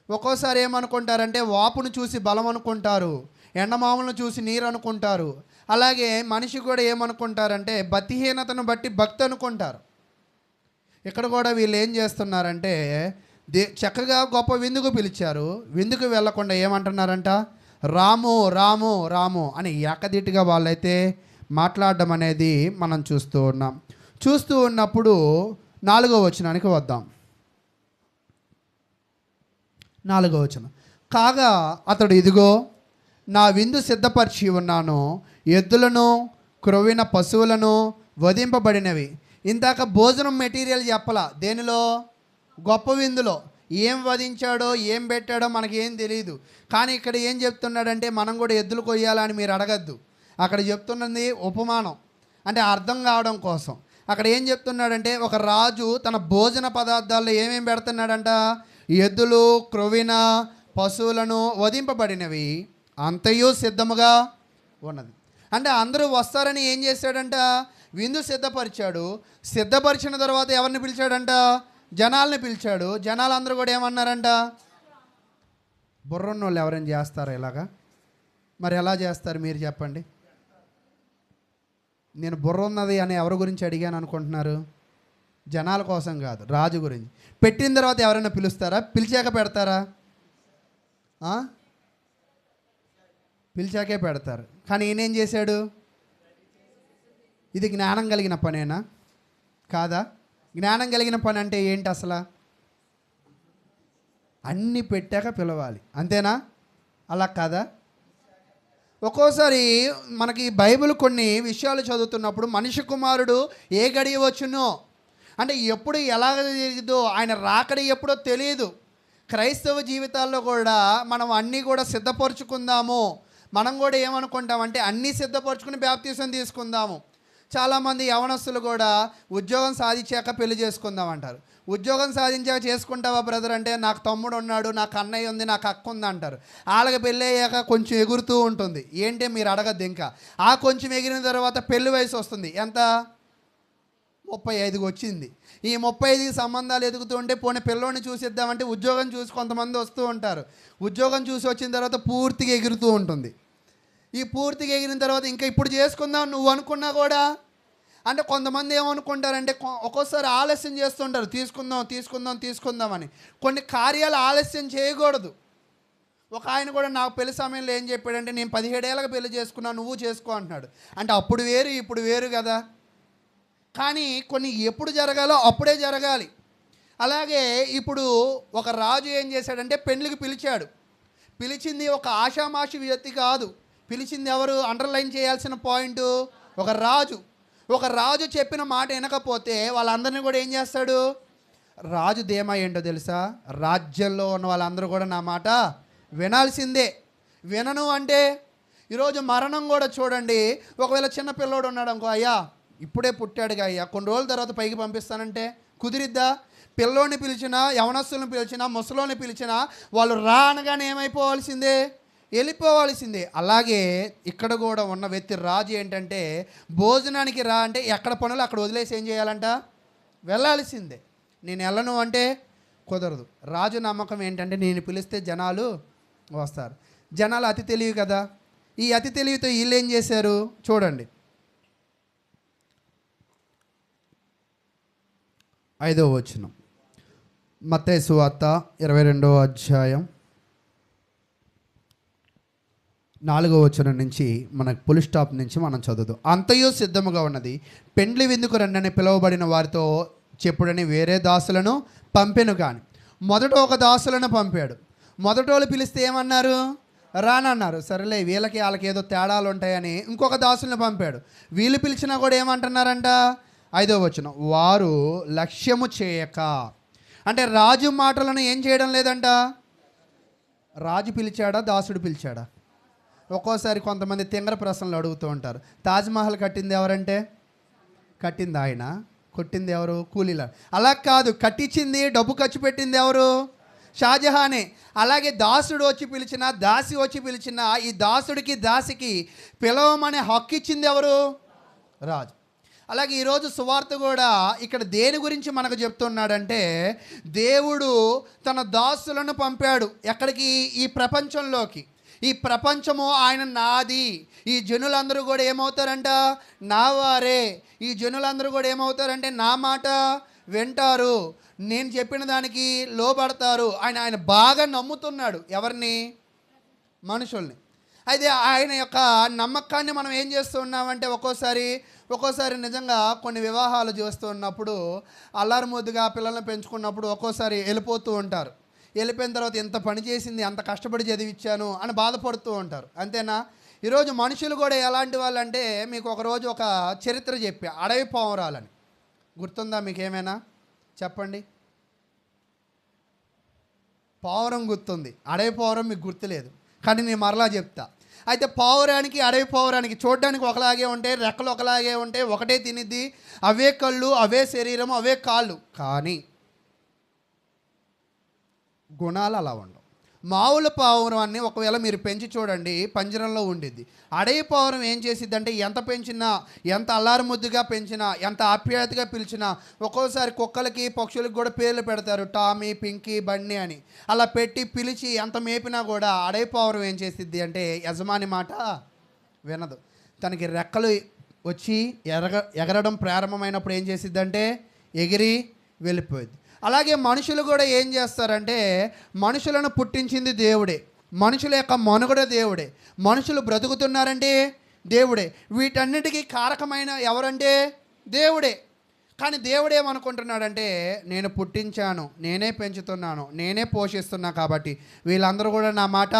Speaker 1: ఒక్కోసారి ఏమనుకుంటారంటే వాపును చూసి బలం అనుకుంటారు, ఎండమాములను చూసి నీరు అనుకుంటారు. అలాగే మనిషి కూడా ఏమనుకుంటారంటే భక్తిహీనతను బట్టి భక్తి అనుకుంటారు. ఇక్కడ కూడా వీళ్ళు ఏం చేస్తున్నారంటే చక్కగా గొప్ప విందుకు పిలిచారు, విందుకు వెళ్ళకుండా ఏమంటున్నారంట రాము రాము రాము అని ఏకదీటిగా వాళ్ళైతే మాట్లాడడం అనేది మనం చూస్తూ ఉన్నప్పుడు 4వ వచనానికి వద్దాం. 4వ వచనం, కాగా అతడు ఇదిగో నా విందు సిద్ధపరిచి ఉన్నాను, ఎద్దులను క్రొవ్విన పశువులను వధింపబడినవి. ఇందాక భోజనం మెటీరియల్ చెప్పలా, దేనిలో? గొప్ప విందులో. ఏం వధించాడో ఏం పెట్టాడో మనకేం తెలియదు. కానీ ఇక్కడ ఏం చెప్తున్నాడంటే మనం కూడా ఎద్దులు కొయ్యాలని మీరు అడగద్దు. అక్కడ చెప్తున్నది ఉపమానం, అంటే అర్థం కావడం కోసం. అక్కడ ఏం చెప్తున్నాడంటే ఒక రాజు తన భోజన పదార్థాల్లో ఏమేమి పెడుతున్నాడంట? ఎద్దులు క్రొవ్విన పశువులను వధింపబడినవి అంతయు సిద్ధముగా ఉన్నది. అంటే అందరూ వస్తారని ఏం చేశాడంట? విందు సిద్ధపరిచాడు. సిద్ధపరిచిన తర్వాత ఎవరిని పిలిచాడంట? జనాల్ని పిలిచాడు. జనాలందరూ కూడా ఏమన్నారంట? బుర్రన్నోళ్ళు ఎవరైనా చేస్తారా ఇలాగా? మరి ఎలా చేస్తారు మీరు చెప్పండి? నేను బుర్ర ఉన్నది అని ఎవరి గురించి అడిగాను అనుకుంటున్నారు? జనాల కోసం కాదు, రాజు గురించి. పెట్టిన తర్వాత ఎవరైనా పిలుస్తారా? పిలిచాక పెడతారా? పిలిచాకే పెడతారు. కానీ ఈయనేం చేశాడు? ఇది జ్ఞానం కలిగిన పనేనా? కాదా? జ్ఞానం కలిగిన పని అంటే ఏంటి అసలు? అన్నీ పెట్టాక పిలవాలి, అంతేనా? అలా కాదా? ఒక్కోసారి మనకి బైబిల్ కొన్ని విషయాలు చదువుతున్నప్పుడు మనిషి కుమారుడు ఏ గడియ వచ్చునో, అంటే ఎప్పుడు ఎలా జరిగిదో, ఆయన రాకడ ఎప్పుడో తెలియదు. క్రైస్తవ జీవితాల్లో కూడా మనం అన్నీ కూడా సిద్ధపరచుకుందాము. మనం కూడా ఏమనుకుంటామంటే అన్నీ సిద్ధపరచుకుని బాప్తీసం తీసుకుందాము. చాలామంది యవనస్తులు కూడా ఉద్యోగం సాధించాక పెళ్లి చేసుకుందాం అంటారు. ఉద్యోగం సాధించాక చేసుకుంటావా బ్రదర్ అంటే నాకు తమ్ముడు ఉన్నాడు, నాకు అన్నయ్య ఉంది, నాకు అక్క ఉంది అంటారు. వాళ్ళకి పెళ్ళి అయ్యాక కొంచెం ఎగురుతూ ఉంటుంది. ఏంటి మీరు అడగద్దు. ఇంకా ఆ కొంచెం ఎగిరిన తర్వాత పెళ్లి వయసు వస్తుంది. ఎంత? 35 వచ్చింది. ఈ 35కి సంబంధాలు ఎదుగుతూ ఉంటే పోనీ పిల్లోని చూసిద్దామంటే ఉద్యోగం చూసి కొంతమంది వస్తూ ఉంటారు. ఉద్యోగం చూసి వచ్చిన తర్వాత పూర్తిగా ఎగురుతూ ఉంటుంది. ఈ పూర్తిగా ఎగిరిన తర్వాత ఇంకా ఇప్పుడు చేసుకుందాం నువ్వు అనుకున్నా కూడా, అంటే కొంతమంది ఏమనుకుంటారంటే ఒక్కోసారి ఆలస్యం చేస్తుంటారు, తీసుకుందాం అని. కొన్ని కార్యాలు ఆలస్యం చేయకూడదు. ఒక ఆయన కూడా నాకు పెళ్లి సమయంలో ఏం చెప్పాడంటే నేను 17 ఏళ్ళకి పెళ్లి చేసుకున్నాను, నువ్వు చేసుకో అంటున్నాడు. అంటే అప్పుడు వేరు ఇప్పుడు వేరు కదా. కానీ కొన్ని ఎప్పుడు జరగాలో అప్పుడే జరగాలి. అలాగే ఇప్పుడు ఒక రాజు ఏం చేశాడంటే పెళ్లికి పిలిచాడు. పిలిచింది ఒక ఆషామాషి వ్యక్తి కాదు. పిలిచింది ఎవరు? అండర్లైన్ చేయాల్సిన పాయింట్, ఒక రాజు. ఒక రాజు చెప్పిన మాట వినకపోతే వాళ్ళందరినీ కూడా ఏం చేస్తాడు? రాజు ధీమా ఏంటో తెలుసా? రాజ్యంలో ఉన్న వాళ్ళందరూ కూడా నా మాట వినాల్సిందే. వినను అంటే ఈరోజు మరణం కూడా చూడండి. ఒకవేళ చిన్న పిల్లోడు ఉన్నాడు అనుకో, అయ్యా ఇప్పుడే పుట్టాడుగా అయ్యా, కొన్ని రోజుల తర్వాత పైకి పంపిస్తానంటే కుదిరిద్దా? పిల్లోని పిలిచినా, యవనస్తులను పిలిచినా, ముసలోని పిలిచినా వాళ్ళు రా అనగానే ఏమైపోవాల్సిందే? వెళ్ళిపోవాల్సిందే. అలాగే ఇక్కడ కూడా ఉన్న వ్యక్తి రాజు ఏంటంటే భోజనానికి రా అంటే ఎక్కడ పనులు అక్కడ వదిలేసి ఏం చేయాలంట, వెళ్ళాల్సిందే. నేను వెళ్ళను అంటే కుదరదు. రాజు నమ్మకం ఏంటంటే నేను పిలిస్తే జనాలు వస్తారు. జనాలు అతి తెలివి కదా. ఈ అతి తెలివితో వీళ్ళు ఏం చేశారు చూడండి. 5వ వచనం, మత్తయి సువార్త 22వ అధ్యాయం 4వ వచనం నుంచి మనకు పులి స్టాప్ నుంచి మనం చదువుదాం. అంతయు సిద్ధముగా ఉన్నది, పెండ్లి విందుకు రండని పిలువబడిన వారితో చెప్పుడని వేరే దాసులను పంపెను. కానీ మొదట ఒక దాసులను పంపాడు. మొదటోళ్ళు పిలిస్తే ఏమన్నారు, రానన్నారు. సరేలే వీళ్ళకి వాళ్ళకి ఏదో తేడాలు ఉంటాయని ఇంకొక దాసులను పంపాడు. వీళ్ళు పిలిచినా కూడా ఏమంటున్నారంట, 5వ వచనం, వారు లక్ష్యము చేయక, అంటే రాజు మాటలను ఏం చేయడం లేదంట. రాజు పిలిచాడా, దాసుడు పిలిచాడా? ఒక్కోసారి కొంతమంది తింగర ప్రశ్నలు అడుగుతూ ఉంటారు. తాజ్మహల్ కట్టింది ఎవరంటే, కట్టింది ఆయన, కొట్టింది ఎవరు, కూలీల. అలా కాదు, కట్టించింది, డబ్బు ఖర్చు పెట్టింది ఎవరు, షాజహానే. అలాగే దాసుడు వచ్చి పిలిచినా, దాసి వచ్చి పిలిచినా, ఈ దాసుడికి దాసికి పిలవమనే హక్కు ఇచ్చింది ఎవరు, రాజు. అలాగే ఈరోజు సువార్త కూడా ఇక్కడ దేని గురించి మనకు చెప్తున్నాడంటే, దేవుడు తన దాసులను పంపాడు ఎక్కడికి, ఈ ప్రపంచంలోకి. ఈ ప్రపంచము ఆయన నాది. ఈ జనులందరూ కూడా ఏమవుతారంట, నా వారే. ఈ జనులందరూ కూడా ఏమవుతారంటే నా మాట వింటారు, నేను చెప్పిన దానికి లోబడతారు. ఆయన బాగా నమ్ముతున్నాడు ఎవరిని, మనుషుల్ని. అయితే ఆయన యొక్క నమ్మకాన్ని మనం ఏం చేస్తూ ఉన్నామంటే, ఒక్కోసారి నిజంగా కొన్ని వివాహాలు చేస్తూ ఉన్నప్పుడు అల్లారు ముద్దుగా పిల్లల్ని పెంచుకున్నప్పుడు ఒక్కోసారి వెళ్ళిపోతూ ఉంటారు. వెళ్ళిపోయిన తర్వాత ఎంత పని చేసింది, అంత కష్టపడి చదివించాను అని బాధపడుతూ ఉంటారు. అంతేనా? ఈరోజు మనుషులు కూడా ఎలాంటి వాళ్ళు అంటే, మీకు ఒకరోజు ఒక చరిత్ర చెప్పా, అడవి పావురాలని. గుర్తుందా మీకు ఏమైనా? చెప్పండి. పావురం గుర్తుంది, అడవి పావురం మీకు గుర్తులేదు. కానీ నేను మరలా చెప్తా. అయితే పావురానికి అడవి పావురానికి చూడడానికి ఒకలాగే ఉంటాయి, రెక్కలు ఒకలాగే ఉంటాయి, ఒకటే తినిద్ది, అవే కళ్ళు, అవే శరీరం, అవే కాళ్ళు. కానీ గుణాలు అలా ఉండవు. మామూలు పావురాన్ని ఒకవేళ మీరు పెంచి చూడండి, పంజరంలో ఉండిద్ది. అడవి పావురం ఏం చేసిద్ది అంటే, ఎంత పెంచినా, ఎంత అల్లారు ముద్దుగా పెంచినా, ఎంత ఆప్యాయతగా పిలిచినా, ఒక్కోసారి కుక్కలకి పక్షులకు కూడా పేర్లు పెడతారు, టామీ, పింకీ, బన్నీ అని. అలా పెట్టి పిలిచి ఎంత మేపినా కూడా అడవి పావురం ఏం చేసిద్ది అంటే యజమాని మాట వినదు. తనకి రెక్కలు వచ్చి ఎగరడం ప్రారంభమైనప్పుడు ఏం చేసిద్ది అంటే ఎగిరి వెళ్ళిపోయింది. అలాగే మనుషులు కూడా ఏం చేస్తారంటే, మనుషులను పుట్టించింది దేవుడే, మనుషుల యొక్క మనుగడ దేవుడే, మనుషులు బ్రతుకుతున్నారంటే దేవుడే. వీటన్నిటికీ కారకమైన ఎవరంటే దేవుడే. కానీ దేవుడు ఏమనుకుంటున్నాడంటే, నేను పుట్టించాను, నేనే పెంచుతున్నాను, నేనే పోషిస్తున్నా, కాబట్టి వీళ్ళందరూ కూడా నా మాట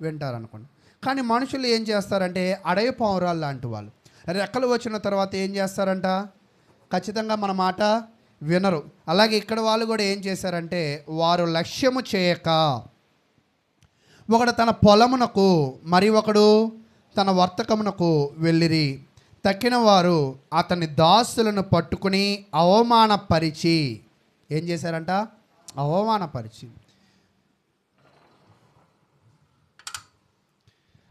Speaker 1: వింటారనుకోండి. కానీ మనుషులు ఏం చేస్తారంటే అడవి పావురాలు లాంటి వాళ్ళు. రెక్కలు వచ్చిన తర్వాత ఏం చేస్తారంట, ఖచ్చితంగా మన మాట వినరు. అలాగే ఇక్కడ వాళ్ళు కూడా ఏం చేశారంటే, వారు లక్ష్యము చేయక, ఒకడు తన పొలమునకు మరి ఒకడు తన వర్తకమునకు వెళ్ళిరి. తక్కిన వారు అతని దాసులను పట్టుకుని అవమానపరిచి, ఏం చేశారంట, అవమానపరిచి.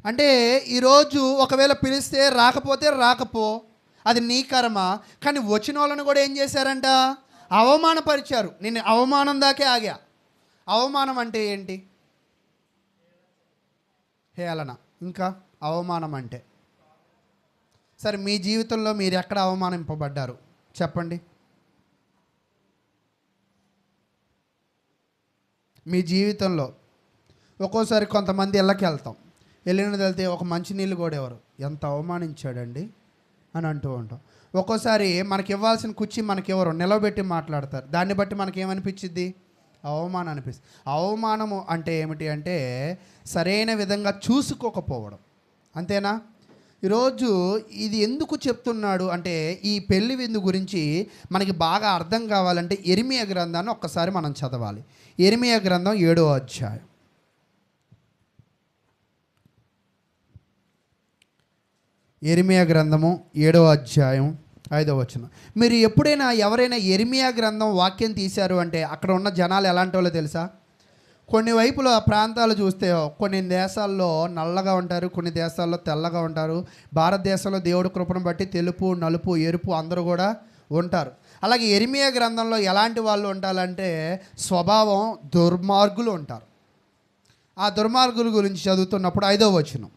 Speaker 1: అంటే ఈరోజు ఒకవేళ పిలిస్తే రాకపోతే రాకపో, అది నీ కర్మ. కానీ వచ్చిన వాళ్ళని కూడా ఏం చేశారంట, అవమానపరిచారు. నేను అవమానం దాకే ఆగా. అవమానం అంటే ఏంటి, హేళన. ఇంకా అవమానం అంటే, సరే మీ జీవితంలో మీరు ఎక్కడ అవమానింపబడ్డారు చెప్పండి. మీ జీవితంలో ఒక్కోసారి కొంతమంది ఇళ్ళకి వెళ్తాం, వెళ్ళినది వెళ్తే ఒక మంచినీళ్ళు కూడా ఎవరు, ఎంత అవమానించాడండి అని అంటూ ఉంటాం. ఒక్కోసారి మనకి ఇవ్వాల్సిన కుర్చీ మనకి ఎవరు నిలబెట్టి మాట్లాడతారు, దాన్ని బట్టి మనకి ఏమనిపించిద్ది, అవమానం అనిపిస్తుంది. అవమానము అంటే ఏమిటి అంటే సరైన విధంగా చూసుకోకపోవడం. అంతేనా? ఈరోజు ఇది ఎందుకు చెప్తున్నాడు అంటే, ఈ పెళ్లి విందు గురించి మనకి బాగా అర్థం కావాలంటే ఇర్మియా గ్రంథాన్ని ఒక్కసారి మనం చదవాలి. ఇర్మియా గ్రంథం 7వ అధ్యాయం. ఇర్మియా గ్రంథము 7వ అధ్యాయం 5వ వచనం. మీరు ఎప్పుడైనా ఎవరైనా ఇర్మియా గ్రంథం వాక్యం తీశారు అంటే అక్కడ ఉన్న జనాలు ఎలాంటి వాళ్ళో తెలుసా? కొన్ని వైపుల ప్రాంతాలు చూస్తే కొన్ని దేశాల్లో నల్లగా ఉంటారు, కొన్ని దేశాల్లో తెల్లగా ఉంటారు. భారతదేశంలో దేవుడి కృపను బట్టి తెలుపు, నలుపు, ఎరుపు అందరూ కూడా ఉంటారు. అలాగే యెరెమీయా గ్రంథంలో ఎలాంటి వాళ్ళు ఉంటారంటే స్వభావం దుర్మార్గులు ఉంటారు. ఆ దుర్మార్గుల గురించి చదువుతున్నప్పుడు 5వ వచనం,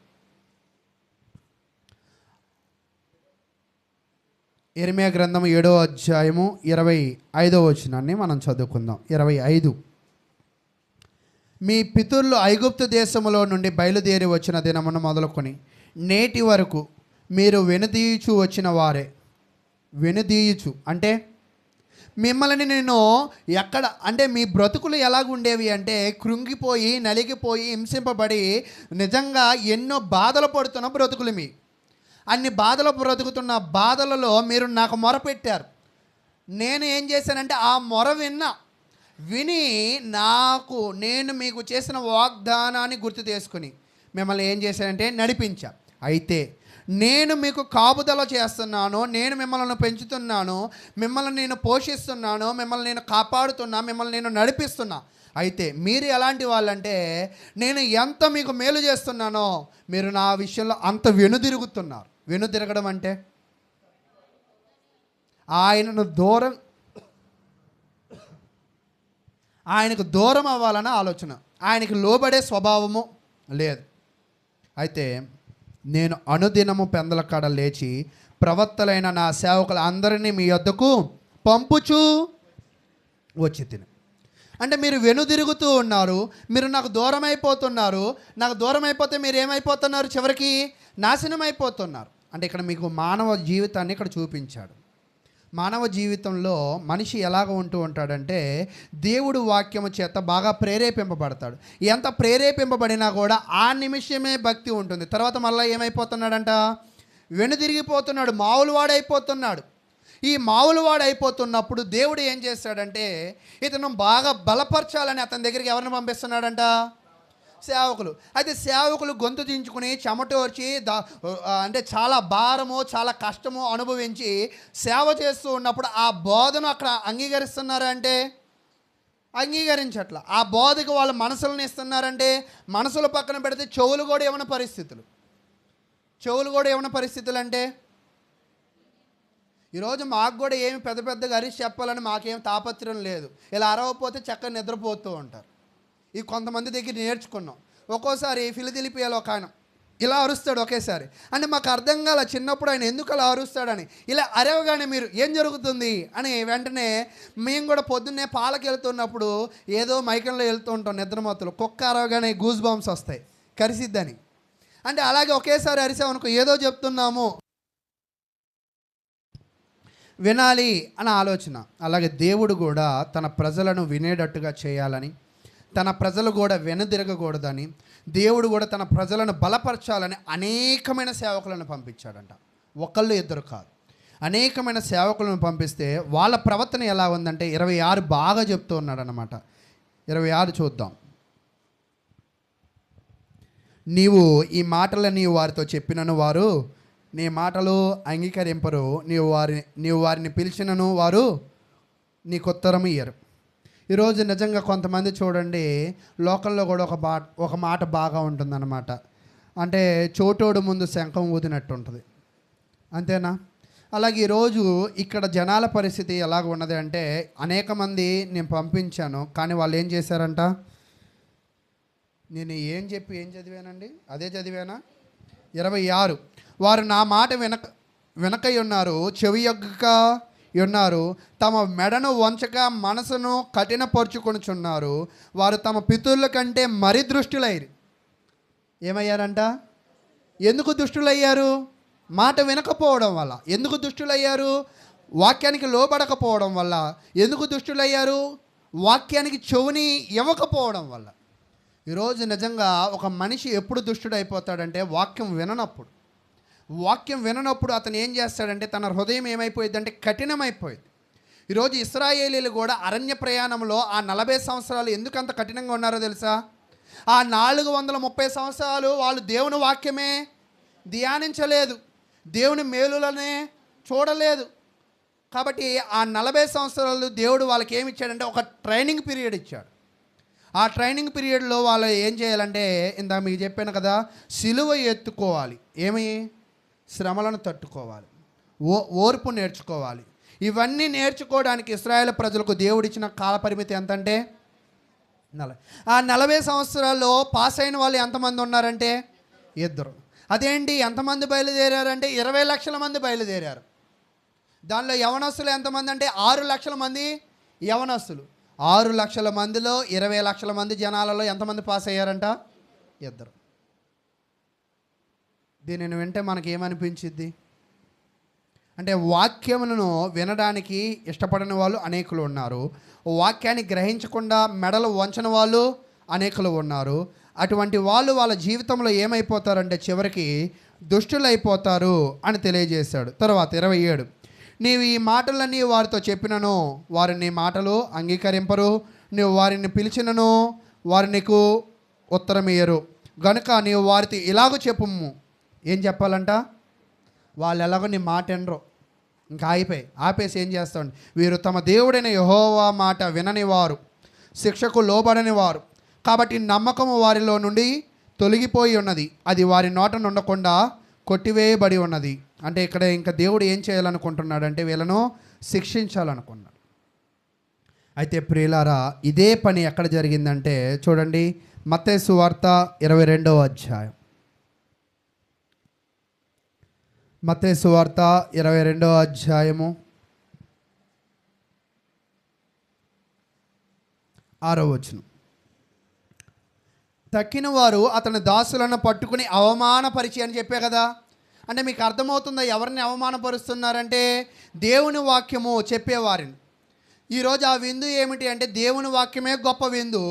Speaker 1: యెరెమీయా గ్రంథం 7వ అధ్యాయము 25వ వచనాన్ని మనం చదువుకుందాం. 25, మీ పితరులు ఐగుప్తు దేశములో నుండి బయలుదేరి వచ్చిన దినమును మొదలుకొని నేటి వరకు మీరు వెనుదీయుచు వచ్చిన వారే. వెనుదీయుచు అంటే మిమ్మల్ని నేను ఎక్కడ అంటే మీ బ్రతుకులు ఎలాగుండేవి అంటే కృంగిపోయి, నలిగిపోయి, హింసింపబడి నిజంగా ఎన్నో బాధలు పడుతున్న బ్రతుకులు మీ. అన్ని బాధలు బ్రతుకుతున్న బాధలలో మీరు నాకు మొరపెట్టారు. నేను ఏం చేశానంటే ఆ మొర విని నేను మీకు చేసిన వాగ్దానాన్ని గుర్తు చేసుకుని మిమ్మల్ని ఏం చేశానంటే నడిపించా. అయితే నేను మీకు కాపుదల చేస్తున్నాను, నేను మిమ్మల్ని పెంచుతున్నాను, మిమ్మల్ని నేను పోషిస్తున్నాను, మిమ్మల్ని నేను కాపాడుతున్నా, మిమ్మల్ని నేను నడిపిస్తున్నా. అయితే మీరు ఎలాంటి వాళ్ళంటే నేను ఎంత మీకు మేలు చేస్తున్నానో మీరు నా విషయంలో అంత వెనుదిరుగుతున్నారు. వెనుదిరగడం అంటే ఆయనకు దూరం అవ్వాలన్న ఆలోచన, ఆయనకు లోబడే స్వభావము లేదు. అయితే నేను అనుదినము పెందల కాడ లేచి ప్రవక్తలైన నా సేవకులు అందరినీ మీ యొద్దకు పంపుచూ వచ్చి తిని. అంటే మీరు వెనుదిరుగుతూ ఉన్నారు, మీరు నాకు దూరం అయిపోతున్నారు. నాకు దూరం అయిపోతే మీరు ఏమైపోతున్నారు? చివరికి నాశనం అయిపోతున్నారు. అంటే ఇక్కడ మీకు మానవ జీవితాన్ని ఇక్కడ చూపించాడు. మానవ జీవితంలో మనిషి ఎలాగ ఉంటూ ఉంటాడంటే దేవుడు వాక్యము చేత బాగా ప్రేరేపింపబడతాడు. ఎంత ప్రేరేపింపబడినా కూడా ఆ నిమిషమే భక్తి ఉంటుంది. తర్వాత మళ్ళీ ఏమైపోతున్నాడంట? వెనుదిరిగిపోతున్నాడు, మామూలు వాడైపోతున్నాడు. ఈ మామూలు వాడైపోతున్నప్పుడు దేవుడు ఏం చేస్తాడంటే ఇతను బాగా బలపరచాలని అతని దగ్గరికి ఎవరిని పంపిస్తున్నాడంట? సేవకులు. అయితే సేవకులు గొంతు దించుకుని చెమటోర్చి అంటే చాలా భారము, చాలా కష్టము అనుభవించి సేవ చేస్తూ ఉన్నప్పుడు ఆ బోధను అక్కడ అంగీకరిస్తున్నారంటే అంగీకరించట్ల. ఆ బోధకు వాళ్ళ మనసులను ఇస్తున్నారంటే మనసులు పక్కన పెడితే చెవులు కూడా ఏమైనా పరిస్థితులు అంటే ఈరోజు మాకు కూడా ఏమి పెద్ద పెద్దగా అరిచి చెప్పాలని మాకేం తాపత్రయం లేదు. ఇలా అరవపోతే చక్కగా నిద్రపోతూ ఉంటారు. ఈ కొంతమంది దగ్గర నేర్చుకున్నాం. ఒక్కోసారి ఫిలదెల్ఫియాలో ఒక ఆయన ఇలా అరుస్తాడు ఒకేసారి. అంటే మాకు అర్థం కాల చిన్నప్పుడు ఆయన ఎందుకు అలా అరుస్తాడని. ఇలా అరవగానే మీరు ఏం జరుగుతుంది అని వెంటనే మేము కూడా పొద్దున్నే పాలకి వెళ్తున్నప్పుడు ఏదో మైకంలో వెళ్తూ ఉంటాం నిద్రమత్తులు. కుక్క అరవగానే గూస్ బంప్స్ వస్తాయి, కరిసిద్దని. అంటే అలాగే ఒకేసారి అరిసామనుకో ఏదో చెప్తున్నాము వినాలి అన్న ఆలోచన. అలాగే దేవుడు కూడా తన ప్రజలను వినేటట్టుగా చేయాలని, తన ప్రజలు కూడా వెనుదిరగకూడదని, దేవుడు కూడా తన ప్రజలను బలపరచాలని అనేకమైన సేవకులను పంపించాడంట. ఒకళ్ళు ఇద్దరు కాదు, అనేకమైన సేవకులను పంపిస్తే వాళ్ళ ప్రవర్తన ఎలా ఉందంటే 26 బాగా చెప్తూ ఉన్నాడు అన్నమాట. 26 చూద్దాం. నీవు ఈ మాటలని వారితో చెప్పినను వారు నీ మాటలు అంగీకరింపరు, నీవు వారిని పిలిచినను వారు నీకు ఉత్తరం ఇయ్యరు. ఈరోజు నిజంగా కొంతమంది చూడండి లోకల్లో కూడా ఒక మాట బాగా ఉంటుందన్నమాట. అంటే చోటోడు ముందు శంఖం ఊదినట్టు ఉంటుంది, అంతేనా? అలాగే ఈరోజు ఇక్కడ జనాల పరిస్థితి ఎలాగ ఉన్నది అంటే అనేక మంది నేను పంపించాను, కానీ వాళ్ళు ఏం చేశారంట? నేను ఏం చదివానండి, అదే చదివానా? 26 వారు నా మాట వెనకై ఉన్నారు, చెవి యొగ్గక ఉన్నారు, తమ మెడను వంచక మనసును కఠినపరుచుకొనుచున్నారు. వారు తమ పితరుల కంటే మరి దృష్టులయ్యారు. ఏమయ్యారంట? ఎందుకు దుష్టులయ్యారు? మాట వినకపోవడం వల్ల. ఎందుకు దుష్టులయ్యారు? వాక్యానికి లోబడకపోవడం వల్ల. ఎందుకు దుష్టులయ్యారు? వాక్యానికి చెవుని ఇవ్వకపోవడం వల్ల. ఈరోజు నిజంగా ఒక మనిషి ఎప్పుడు దుష్టుడైపోతాడంటే వాక్యం విననప్పుడు అతను ఏం చేస్తాడంటే తన హృదయం ఏమైపోయిందంటే కఠినమైపోయింది. ఈరోజు ఇశ్రాయేలీలు కూడా అరణ్య ప్రయాణంలో ఆ 40 సంవత్సరాలు ఎందుకు అంత కఠినంగా ఉన్నారో తెలుసా? ఆ 430 సంవత్సరాలు వాళ్ళు దేవుని వాక్యమే ధ్యానించలేదు, దేవుని మేలులనే చూడలేదు. కాబట్టి ఆ 40 సంవత్సరాలు దేవుడు వాళ్ళకి ఏమి ఇచ్చాడంటే ఒక ట్రైనింగ్ పీరియడ్ ఇచ్చాడు. ఆ ట్రైనింగ్ పీరియడ్లో వాళ్ళు ఏం చేయాలంటే, ఇందాక మీకు చెప్పాను కదా, సిలువ ఎత్తుకోవాలి. ఏమి? శ్రమలను తట్టుకోవాలి, ఓర్పు నేర్చుకోవాలి. ఇవన్నీ నేర్చుకోవడానికి ఇశ్రాయేలు ప్రజలకు దేవుడిచ్చిన కాల పరిమితి ఎంతంటే 40. ఆ 40 సంవత్సరాల్లో పాస్ అయిన వాళ్ళు ఎంతమంది ఉన్నారంటే 2. అదేంటి ఎంతమంది బయలుదేరారంటే 20 లక్షల మంది బయలుదేరారు. దానిలో యవనస్తులు ఎంతమంది అంటే 6 లక్షల మంది యవనస్తులు. 6 లక్షల మందిలో 20 లక్షల మంది జనాలలో ఎంతమంది పాస్ అయ్యారంట? 2. దీనిని వింటే మనకి ఏమనిపించిద్ది అంటే, వాక్యములను వినడానికి ఇష్టపడని వాళ్ళు అనేకులు ఉన్నారు, వాక్యాన్ని గ్రహించకుండా మెడలు వంచని వాళ్ళు అనేకులు ఉన్నారు. అటువంటి వాళ్ళు వాళ్ళ జీవితంలో ఏమైపోతారంటే చివరికి దుష్టులైపోతారు అని తెలియజేశాడు. తర్వాత 27, నీవు ఈ మాటలన్నీ వారితో చెప్పినను వారు నీ మాటలు అంగీకరింపరు, నీవు వారిని పిలిచినను వారు నీకు ఉత్తరమియ్యరు, గనుక నీవు వారితో ఇలాగ చెప్పుము. ఏం చెప్పాలంట? వాళ్ళు ఎలాగో నీ మాట వినరు, ఇంకా ఆపేసి ఏం చేస్తాడు, వీరు తమ దేవుడైన యెహోవా మాట వినని వారు, శిక్షకు లోబడని వారు, కాబట్టి నమ్మకము వారిలో నుండి తొలగిపోయి ఉన్నది, అది వారి నోట నుండకుండా కొట్టివేయబడి ఉన్నది. అంటే ఇక్కడ ఇంకా దేవుడు ఏం చేయాలనుకుంటున్నాడంటే వీళ్ళను శిక్షించాలనుకున్నాడు. అయితే ప్రియులారా, ఇదే పని ఎక్కడ జరిగిందంటే చూడండి, మత్తయి సువార్త 22వ అధ్యాయం. మత్తయి సువార్త 22వ అధ్యాయము 6వ వచనం. తక్కిన వారు అతని దాసులను పట్టుకుని అవమానపరిచి అని చెప్పే కదా. అంటే మీకు అర్థమవుతుందా ఎవరిని అవమానపరుస్తున్నారంటే? దేవుని వాక్యము చెప్పేవారిని. ఈరోజు ఆ విందు ఏమిటి అంటే దేవుని వాక్యమే గొప్ప విందు.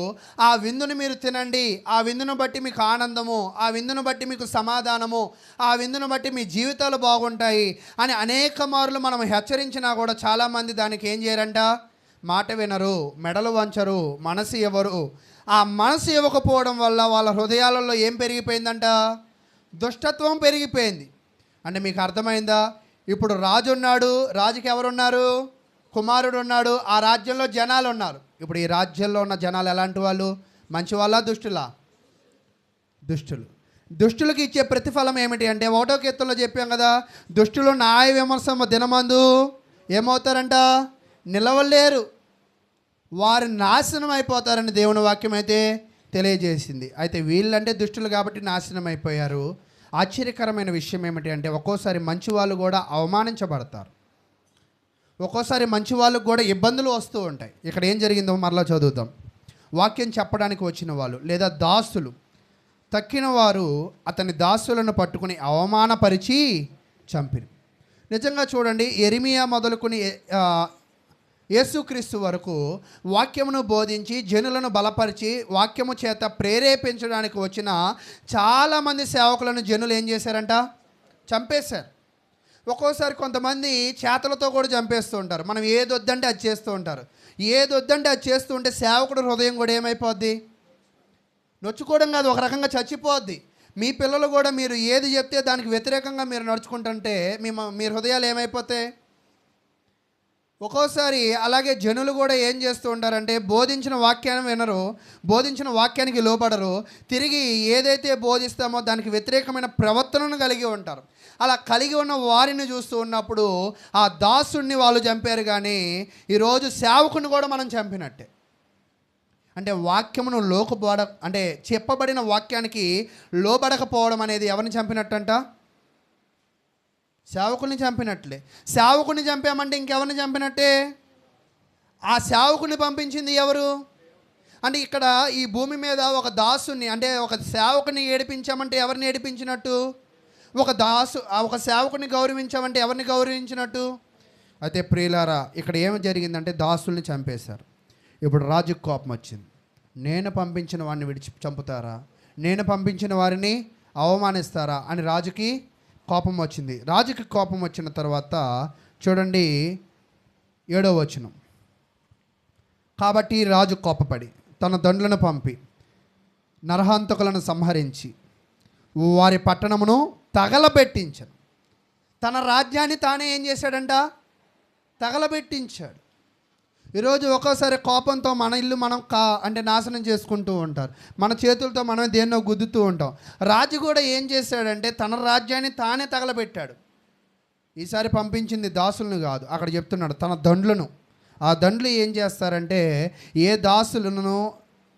Speaker 1: ఆ విందుని మీరు తినండి, ఆ విందును బట్టి మీకు ఆనందము, ఆ విందును బట్టి మీకు సమాధానము, ఆ విందును బట్టి మీ జీవితాలు బాగుంటాయి అని అనేక మార్లు మనం హెచ్చరించినా కూడా చాలామంది దానికి ఏం చేయరంట? మాట వినరు, మెడలు వంచరు, మనసు ఇవ్వరు. ఆ మనసు ఇవ్వకపోవడం వల్ల వాళ్ళ హృదయాలలో ఏం పెరిగిపోయిందంట? దుష్టత్వం పెరిగిపోయింది. అంటే మీకు అర్థమైందా? ఇప్పుడు రాజు ఉన్నాడు, రాజుకి ఎవరున్నారు? కుమారుడు ఉన్నాడు, ఆ రాజ్యంలో జనాలు ఉన్నారు. ఇప్పుడు ఈ రాజ్యంలో ఉన్న జనాలు ఎలాంటి వాళ్ళు? మంచి వాళ్ళ, దుష్టులా? దుష్టులు. దుష్టులకు ఇచ్చే ప్రతిఫలం ఏమిటి అంటే 1వ కీర్తనలో చెప్పాం కదా, దుష్టులు న్యాయ విమర్శ దినమందు ఏమవుతారంట? నిలవలేరు, వారు నాశనం అయిపోతారని దేవుని వాక్యం అయితే తెలియజేసింది. అయితే వీళ్ళంటే దుష్టులు కాబట్టి నాశనం అయిపోయారు. ఆశ్చర్యకరమైన విషయం ఏమిటి అంటే ఒక్కోసారి మంచి వాళ్ళు కూడా అవమానించబడతారు, ఒక్కోసారి మంచి వాళ్ళకు కూడా ఇబ్బందులు వస్తూ ఉంటాయి. ఇక్కడ ఏం జరిగిందో మరలా చదువుదాం. వాక్యం చెప్పడానికి వచ్చిన వాళ్ళు లేదా దాసులు, తక్కిన వారు అతని దాసులను పట్టుకుని అవమానపరిచి చంపిరి. నిజంగా చూడండి, యెరెమీయా మొదలుకొని యేసుక్రీస్తు వరకు వాక్యమును బోధించి జనులను బలపరిచి వాక్యము చేత ప్రేరేపించడానికి వచ్చిన చాలామంది సేవకులను జనులు ఏం చేశారంట? చంపేశారు. ఒక్కోసారి కొంతమంది చేతలతో కూడా చంపేస్తూ ఉంటారు. మనం ఏది వద్దంటే అది చేస్తూ ఉంటారు. ఏది వద్దంటే అది చేస్తూ ఉంటే సేవకుడు హృదయం కూడా ఏమైపోద్ది? నొచ్చుకోవడం కాదు, ఒక రకంగా చచ్చిపోద్ది. మీ పిల్లలు కూడా మీరు ఏది చెప్తే దానికి వ్యతిరేకంగా మీరు నడుచుకుంటుంటే మీ హృదయాలు ఏమైపోతాయి? ఒక్కోసారి అలాగే జనులు కూడా ఏం చేస్తూ ఉంటారంటే బోధించిన వాక్యాన్ని వినరు, బోధించిన వాక్యానికి లోపడరు, తిరిగి ఏదైతే బోధిస్తామో దానికి వ్యతిరేకమైన ప్రవర్తనను కలిగి ఉంటారు. అలా కలిగి ఉన్న వారిని చూస్తూ ఉన్నప్పుడు ఆ దాసుడిని వాళ్ళు చంపారు, కానీ ఈరోజు సేవకుని కూడా మనం చంపినట్టే. అంటే వాక్యమును అంటే చెప్పబడిన వాక్యానికి లోబడకపోవడం అనేది ఎవరిని చంపినట్టంట? సేవకుని చంపినట్లే. సేవకుని చంపామంటే ఇంకెవరిని చంపినట్టే? ఆ సేవకుని పంపించింది ఎవరు? అంటే ఇక్కడ ఈ భూమి మీద ఒక దాసుని అంటే ఒక సేవకుని ఏడిపించామంటే ఎవరిని ఏడిపించినట్టు? ఒక సేవకుని గౌరవించామంటే ఎవరిని గౌరవించినట్టు? అయితే ప్రియులారా, ఇక్కడ ఏమి జరిగిందంటే దాసుల్ని చంపేశారు. ఇప్పుడు రాజుకు కోపం వచ్చింది. నేను పంపించిన వారిని విడిచి చంపుతారా? నేను పంపించిన వారిని అవమానిస్తారా అని రాజుకి కోపం వచ్చింది. రాజుకి కోపం వచ్చిన తర్వాత చూడండి 7వ వచనం. కాబట్టి రాజు కోపపడి తన దండ్లను పంపి నరహంతకులను సంహరించి వారి పట్టణమును తగలబెట్టించాడు. తన రాజ్యాన్ని తానే ఏం చేశాడంట? తగలబెట్టించాడు. ఈరోజు ఒక్కోసారి కోపంతో మన ఇల్లు మనం అంటే నాశనం చేసుకుంటూ ఉంటారు. మన చేతులతో మనమే దేన్నో గుద్దుతూ ఉంటాం. రాజు కూడా ఏం చేశాడంటే తన రాజ్యాన్ని తానే తగలబెట్టాడు. ఈసారి పంపించింది దాసులను కాదు, అక్కడ చెప్తున్నాడు తన దండ్లను. ఆ దండ్లు ఏం చేస్తారంటే ఏ దాసులను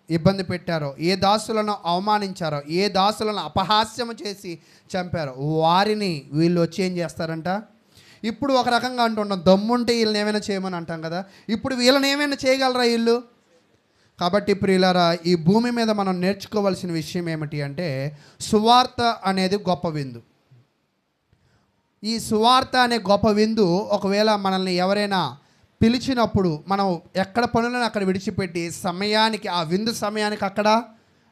Speaker 1: ఇబ్బంది పెట్టారో, ఏ దాసులను అవమానించారో, ఏ దాసులను అపహాస్యము చేసి చంపారో వారిని వీళ్ళు వచ్చి ఏం చేస్తారంట. ఇప్పుడు ఒక రకంగా అంటున్నాం, దమ్ముంటే వీళ్ళని ఏమైనా చేయమని అంటాం కదా. ఇప్పుడు వీళ్ళని ఏమైనా చేయగలరా వీళ్ళు? కాబట్టి ప్రియులారా, ఈ భూమి మీద మనం నేర్చుకోవాల్సిన విషయం ఏమిటి అంటే సువార్త అనేది గొప్ప విందు. ఈ సువార్త అనే గొప్ప విందు ఒకవేళ మనల్ని ఎవరైనా పిలిచినప్పుడు మనం ఎక్కడ పనులను అక్కడ విడిచిపెట్టి సమయానికి, ఆ విందు సమయానికి అక్కడ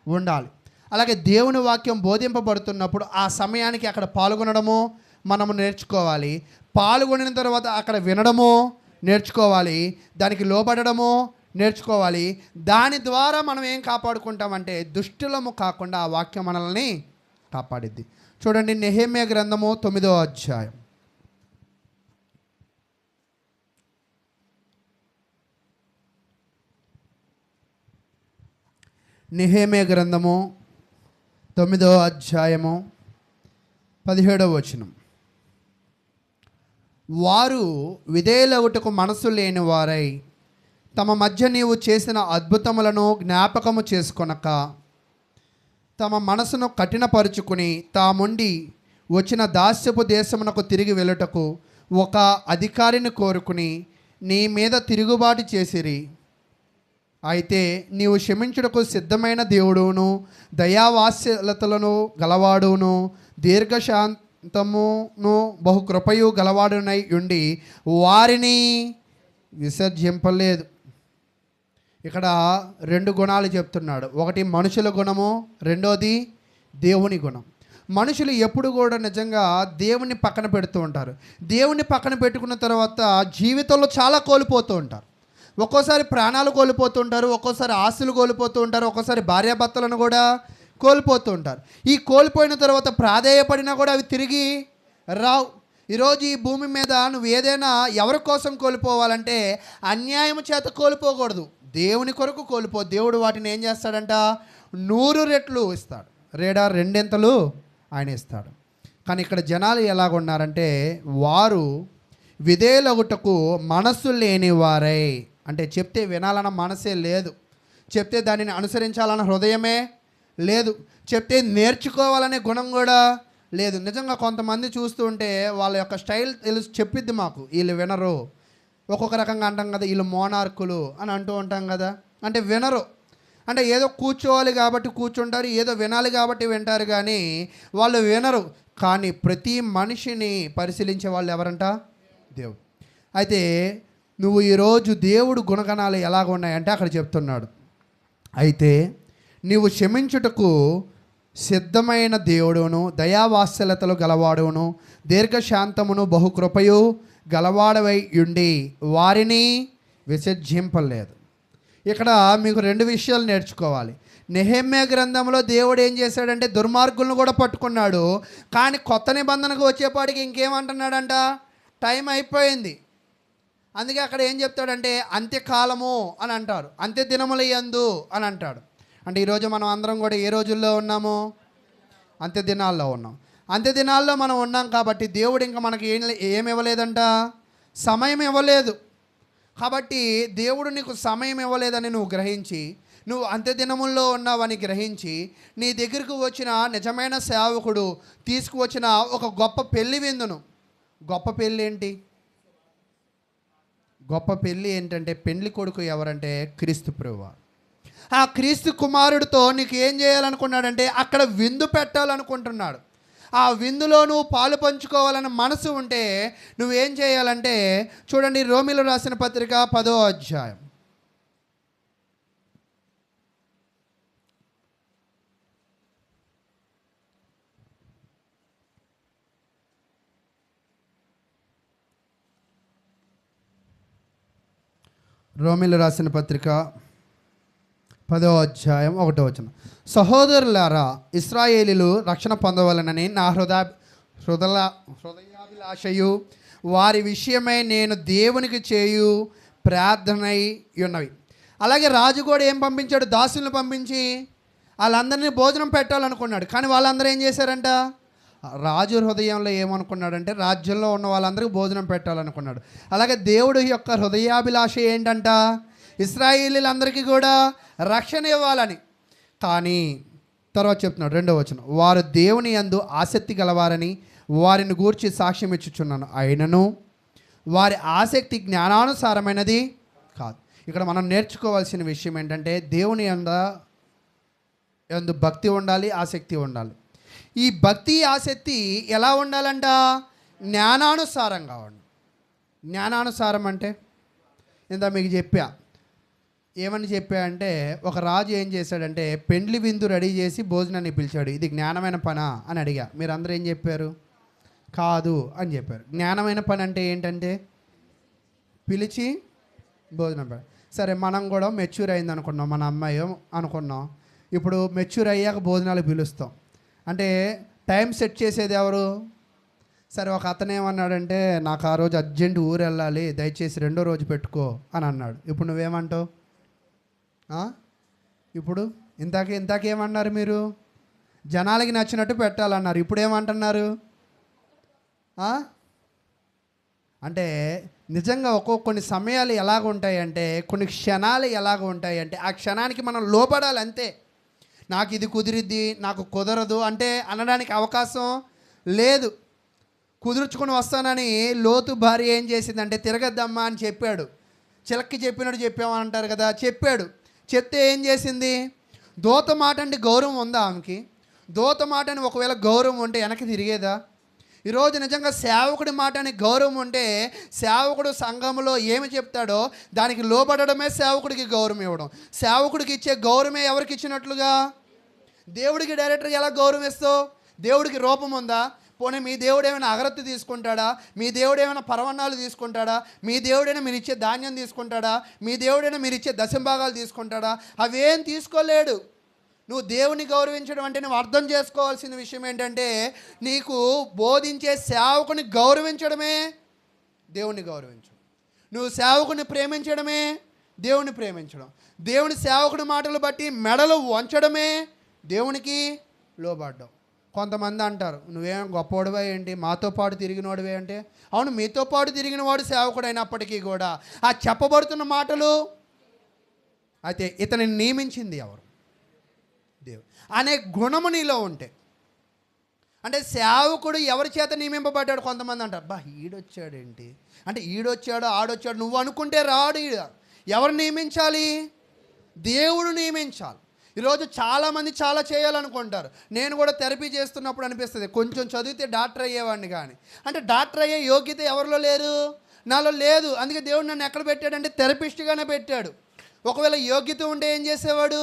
Speaker 1: ఉండాలి. అలాగే దేవుని వాక్యం బోధింపబడుతున్నప్పుడు ఆ సమయానికి అక్కడ పాల్గొనడము మనము నేర్చుకోవాలి. పాల్గొనిన తర్వాత అక్కడ వినడము నేర్చుకోవాలి, దానికి లోబడము నేర్చుకోవాలి. దాని ద్వారా మనం ఏం కాపాడుకుంటామంటే దుష్టులము కాకుండా ఆ వాక్యం మనల్ని కాపాడిద్ది. చూడండి, నెహెమ్యా గ్రంథము 9వ అధ్యాయం. నెహెమ్యా గ్రంథము 9వ అధ్యాయము 17వ వచనం. వారు విధేయులగుటకు మనసు లేని వారై తమ మధ్య నీవు చేసిన అద్భుతములను జ్ఞాపకము చేసుకొనక తమ మనసును కఠినపరుచుకుని తాముండి వచ్చిన దాస్యపు దేశమునకు తిరిగి వెళ్ళుటకు ఒక అధికారిని కోరుకుని నీ మీద తిరుగుబాటు చేసిరి. అయితే నీవు క్షమించుటకు సిద్ధమైన దేవుడును, దయావాస్యలతలను గలవాడును, దీర్ఘశాంతమును బహుకృపయు గలవాడునై ఉండి వారిని విసర్జింపలేదు. ఇక్కడ 2 గుణాలు చెప్తున్నాడు. ఒకటి మనుషుల గుణము, రెండోది దేవుని గుణం. మనుషులు ఎప్పుడు కూడా నిజంగా దేవుని పక్కన పెడుతూ ఉంటారు. దేవుని పక్కన పెట్టుకున్న తర్వాత జీవితంలో చాలా కోల్పోతూ ఉంటారు. ఒక్కోసారి ప్రాణాలు కోల్పోతూ ఉంటారు, ఒక్కోసారి ఆస్తులు కోల్పోతూ ఉంటారు, ఒక్కోసారి భార్యాభర్తలను కూడా కోల్పోతూ ఉంటారు. ఈ కోల్పోయిన తర్వాత ప్రాధేయపడినా కూడా అవి తిరిగి రావు. ఈరోజు ఈ భూమి మీద నువ్వు ఏదైనా ఎవరి కోసం కోల్పోవాలంటే అన్యాయం చేత కోల్పోకూడదు, దేవుని కొరకు కోల్పో. దేవుడు వాటిని ఏం చేస్తాడంట, 100 రెట్లు ఇస్తాడు. 2 ఆయన ఇస్తాడు. కానీ ఇక్కడ జనాలు ఎలాగున్నారంటే వారు విధేయులగుటకు మనస్సు లేని వారై, అంటే చెప్తే వినాలన్న మనసే లేదు, చెప్తే దానిని అనుసరించాలన్న హృదయమే లేదు, చెప్తే నేర్చుకోవాలనే గుణం కూడా లేదు. నిజంగా కొంతమంది చూస్తూ ఉంటే వాళ్ళ యొక్క స్టైల్ తెలుసు, చెప్పిద్ది మాకు, వీళ్ళు వినరు. ఒక్కొక్క రకంగా అంటాం కదా, వీళ్ళు మోనార్కులు అని అంటూ ఉంటాం కదా. అంటే వినరు, అంటే ఏదో కూర్చోవాలి కాబట్టి కూర్చుంటారు, ఏదో వినాలి కాబట్టి వింటారు, కానీ వాళ్ళు వినరు. కానీ ప్రతి మనిషిని పరిశీలించే వాళ్ళు ఎవరంట, దేవుడు. అయితే నువ్వు ఈరోజు దేవుడు గుణగణాలు ఎలాగ ఉన్నాయంటే అక్కడ చెప్తున్నాడు. అయితే నీవు క్షమించుటకు సిద్ధమైన దేవుడును, దయావాత్సల్యతలు గలవాడును, దీర్ఘశాంతమును బహుకృపయు గలవాడవై ఉండి వారిని విసర్జింపలేదు. ఇక్కడ మీకు 2 విషయాలు నేర్చుకోవాలి. నెహెమ్యా గ్రంథంలో దేవుడు ఏం చేశాడంటే దుర్మార్గులను కూడా పట్టుకున్నాడు. కానీ కొత్త నిబంధనకు వచ్చేపాటికి ఇంకేమంటున్నాడంట, టైం అయిపోయింది. అందుకే అక్కడ ఏం చెప్తాడంటే అంత్యకాలము అని అంటారు, అంత్య దినముల యందు అని అంటాడు. అంటే ఈరోజు మనం అందరం కూడా ఏ రోజుల్లో ఉన్నాము, అంత్య దినాల్లో ఉన్నాం. అంత్య దినాల్లో మనం ఉన్నాం కాబట్టి దేవుడు ఇంకా మనకి ఏమి ఇవ్వలేదంట, సమయం ఇవ్వలేదు. కాబట్టి దేవుడు నీకు సమయం ఇవ్వలేదని నువ్వు గ్రహించి, నువ్వు అంత్యదినముల్లో ఉన్నావని గ్రహించి, నీ దగ్గరకు వచ్చిన నిజమైన సేవకుడు తీసుకువచ్చిన ఒక గొప్ప పెళ్లి విందును. గొప్ప పెళ్ళి ఏంటి? గొప్ప పెళ్ళి ఏంటంటే పెళ్లి కొడుకు ఎవరంటే క్రీస్తు ప్రభువు. ఆ క్రీస్తు కుమారుడితో నీకు ఏం చేయాలనుకున్నాడంటే అక్కడ విందు పెట్టాలనుకుంటున్నాడు. ఆ విందులో నువ్వు పాలు పంచుకోవాలని మనసు ఉంటే నువ్వేం చేయాలంటే చూడండి, రోమీయులకు రాసిన పత్రిక 10వ అధ్యాయం. రోమీయులకు రాసిన పత్రిక 10వ అధ్యాయం 1వ వచనం. సహోదరులారా, ఇశ్రాయేలీలు రక్షణ పొందవలనని నా హృదయాభిలాషయు వారి విషయమై నేను దేవునికి చేయు ప్రార్థనై ఉన్నవి. అలాగే రాజు కూడా ఏం పంపించాడు? దాసులను పంపించి వాళ్ళందరినీ భోజనం పెట్టాలనుకున్నాడు. కానీ వాళ్ళందరూ ఏం చేశారంట? రాజు హృదయంలో ఏమనుకున్నాడంటే రాజ్యంలో ఉన్న వాళ్ళందరికీ భోజనం పెట్టాలనుకున్నాడు. అలాగే దేవుడు యొక్క హృదయాభిలాష ఏంటంట? ఇశ్రాయేలీలందరికీ కూడా రక్షణ ఇవ్వాలని. కానీ తర్వాత చెప్తున్నాడు 2వ వచనం, వారు దేవుని యందు ఆసక్తి గలవారని వారిని గూర్చి సాక్ష్యం ఇచ్చుచున్నాను, అయినను వారి ఆసక్తి జ్ఞానానుసారమైనది కాదు. ఇక్కడ మనం నేర్చుకోవాల్సిన విషయం ఏంటంటే దేవుని యందు భక్తి ఉండాలి, ఆసక్తి ఉండాలి. ఈ భక్తి ఆసక్తి ఎలా ఉండాలంట? జ్ఞానానుసారంగా ఉండాలి. జ్ఞానానుసారం అంటే ఇంత మీకు చెప్పా. ఏమని చెప్పా అంటే, ఒక రాజు ఏం చేశాడంటే పెండ్లి విందు రెడీ చేసి భోజనాన్ని పిలిచాడు. ఇది జ్ఞానమైన పనా అని అడిగా. మీరు అందరూ ఏం చెప్పారు? కాదు అని చెప్పారు. జ్ఞానమైన పని అంటే ఏంటంటే పిలిచి భోజనం పెట్ట. సరే, మనం కూడా మెచ్యూర్ అయింది అనుకున్నాం, మన అమ్మాయి అనుకున్నాం. ఇప్పుడు మెచ్యూర్ అయ్యాక భోజనాలు పిలుస్తాం అంటే టైం సెట్ చేసేది ఎవరు? సరే, ఒక అతను ఏమన్నాడంటే నాకు ఆ రోజు అర్జెంట్ ఊరు వెళ్ళాలి, దయచేసి 2వ రోజు పెట్టుకో అని అన్నాడు. ఇప్పుడు నువ్వేమంటావు? ఇప్పుడు ఇంతాకేమన్నారు మీరు? జనాలకి నచ్చినట్టు పెట్టాలన్నారు. ఇప్పుడు ఏమంటున్నారు? అంటే నిజంగా కొన్ని సమయాలు ఎలాగ ఉంటాయంటే, కొన్ని క్షణాలు ఎలాగ ఉంటాయంటే ఆ క్షణానికి మనం లోబడాలి అంతే. నాకు ఇది కుదిరిద్ది, నాకు కుదరదు అంటే అనడానికి అవకాశం లేదు. కుదుర్చుకొని వస్తానని లోతు భార్య ఏం చేసిందంటే తిరగద్దమ్మా అని చెప్పాడు. చిలక్కి చెప్పినట్టు చెప్పామంటారు కదా, చెప్పాడు. చెప్తే ఏం చేసింది? దూత మాట అంటే గౌరవం ఉందా ఆమెకి? దూత మాట అని ఒకవేళ గౌరవం ఉంటే వెనక్కి తిరిగేదా? ఈరోజు నిజంగా సేవకుడి మాట అని గౌరవం ఉంటే సేవకుడు సంఘంలో ఏమి చెప్తాడో దానికి లోబడడమే సేవకుడికి గౌరవం ఇవ్వడం. సేవకుడికి ఇచ్చే గౌరవమే ఎవరికి ఇచ్చినట్లుగా? దేవుడికి డైరెక్టర్గా ఎలా గౌరవం ఇస్తావు? దేవుడికి రూపం ఉందా? పోనీ మీ దేవుడు ఏమైనా అగరత్తు తీసుకుంటాడా? మీ దేవుడు ఏమైనా పరవన్నాలు తీసుకుంటాడా? మీ దేవుడైనా మీరు ఇచ్చే ధాన్యం తీసుకుంటాడా? మీ దేవుడైనా మీరు ఇచ్చే దశంభాగాలు తీసుకుంటాడా? అవేం తీసుకోలేడు. నువ్వు దేవుని గౌరవించడం అంటే నువ్వు అర్థం చేసుకోవాల్సిన విషయం ఏంటంటే నీకు బోధించే సేవకుని గౌరవించడమే దేవుని గౌరవించడం. నువ్వు సేవకుని ప్రేమించడమే దేవుని ప్రేమించడం. దేవుని సేవకుని మాటలు బట్టి మెడలు వంచడమే దేవునికి లోబడ్డం. కొంతమంది అంటారు, నువ్వేం గొప్పవాడివే ఏంటి, మాతో పాటు తిరిగినవాడివే అంటే, అవును, మీతో పాటు తిరిగిన వాడు సేవకుడు అయినప్పటికీ కూడా ఆ చెప్పబడుతున్న మాటలు అయితే ఇతనిని నియమించింది ఎవరు? దేవుడు అనే గుణము నీలో ఉంటే, అంటే సేవకుడు ఎవరి చేత నియమింపబడ్డాడు? కొంతమంది అంటారు, బా ఈడొచ్చాడేంటి అంటే ఈడొచ్చాడు ఆడొచ్చాడు నువ్వు అనుకుంటే రాడు. ఎవరు నియమించాలి? దేవుడు నియమించాలి. ఈరోజు చాలామంది చాలా చేయాలనుకుంటారు. నేను కూడా థెరపీ చేస్తున్నప్పుడు అనిపిస్తుంది, కొంచెం చదివితే డాక్టర్ అయ్యేవాడిని. కానీ అంటే డాక్టర్ అయ్యే యోగ్యత ఎవరిలో లేదు? నాలో లేదు. అందుకే దేవుడు నన్ను ఎక్కడ పెట్టాడంటే థెరపిస్ట్గానే పెట్టాడు. ఒకవేళ యోగ్యత ఉంటే ఏం చేసేవాడు?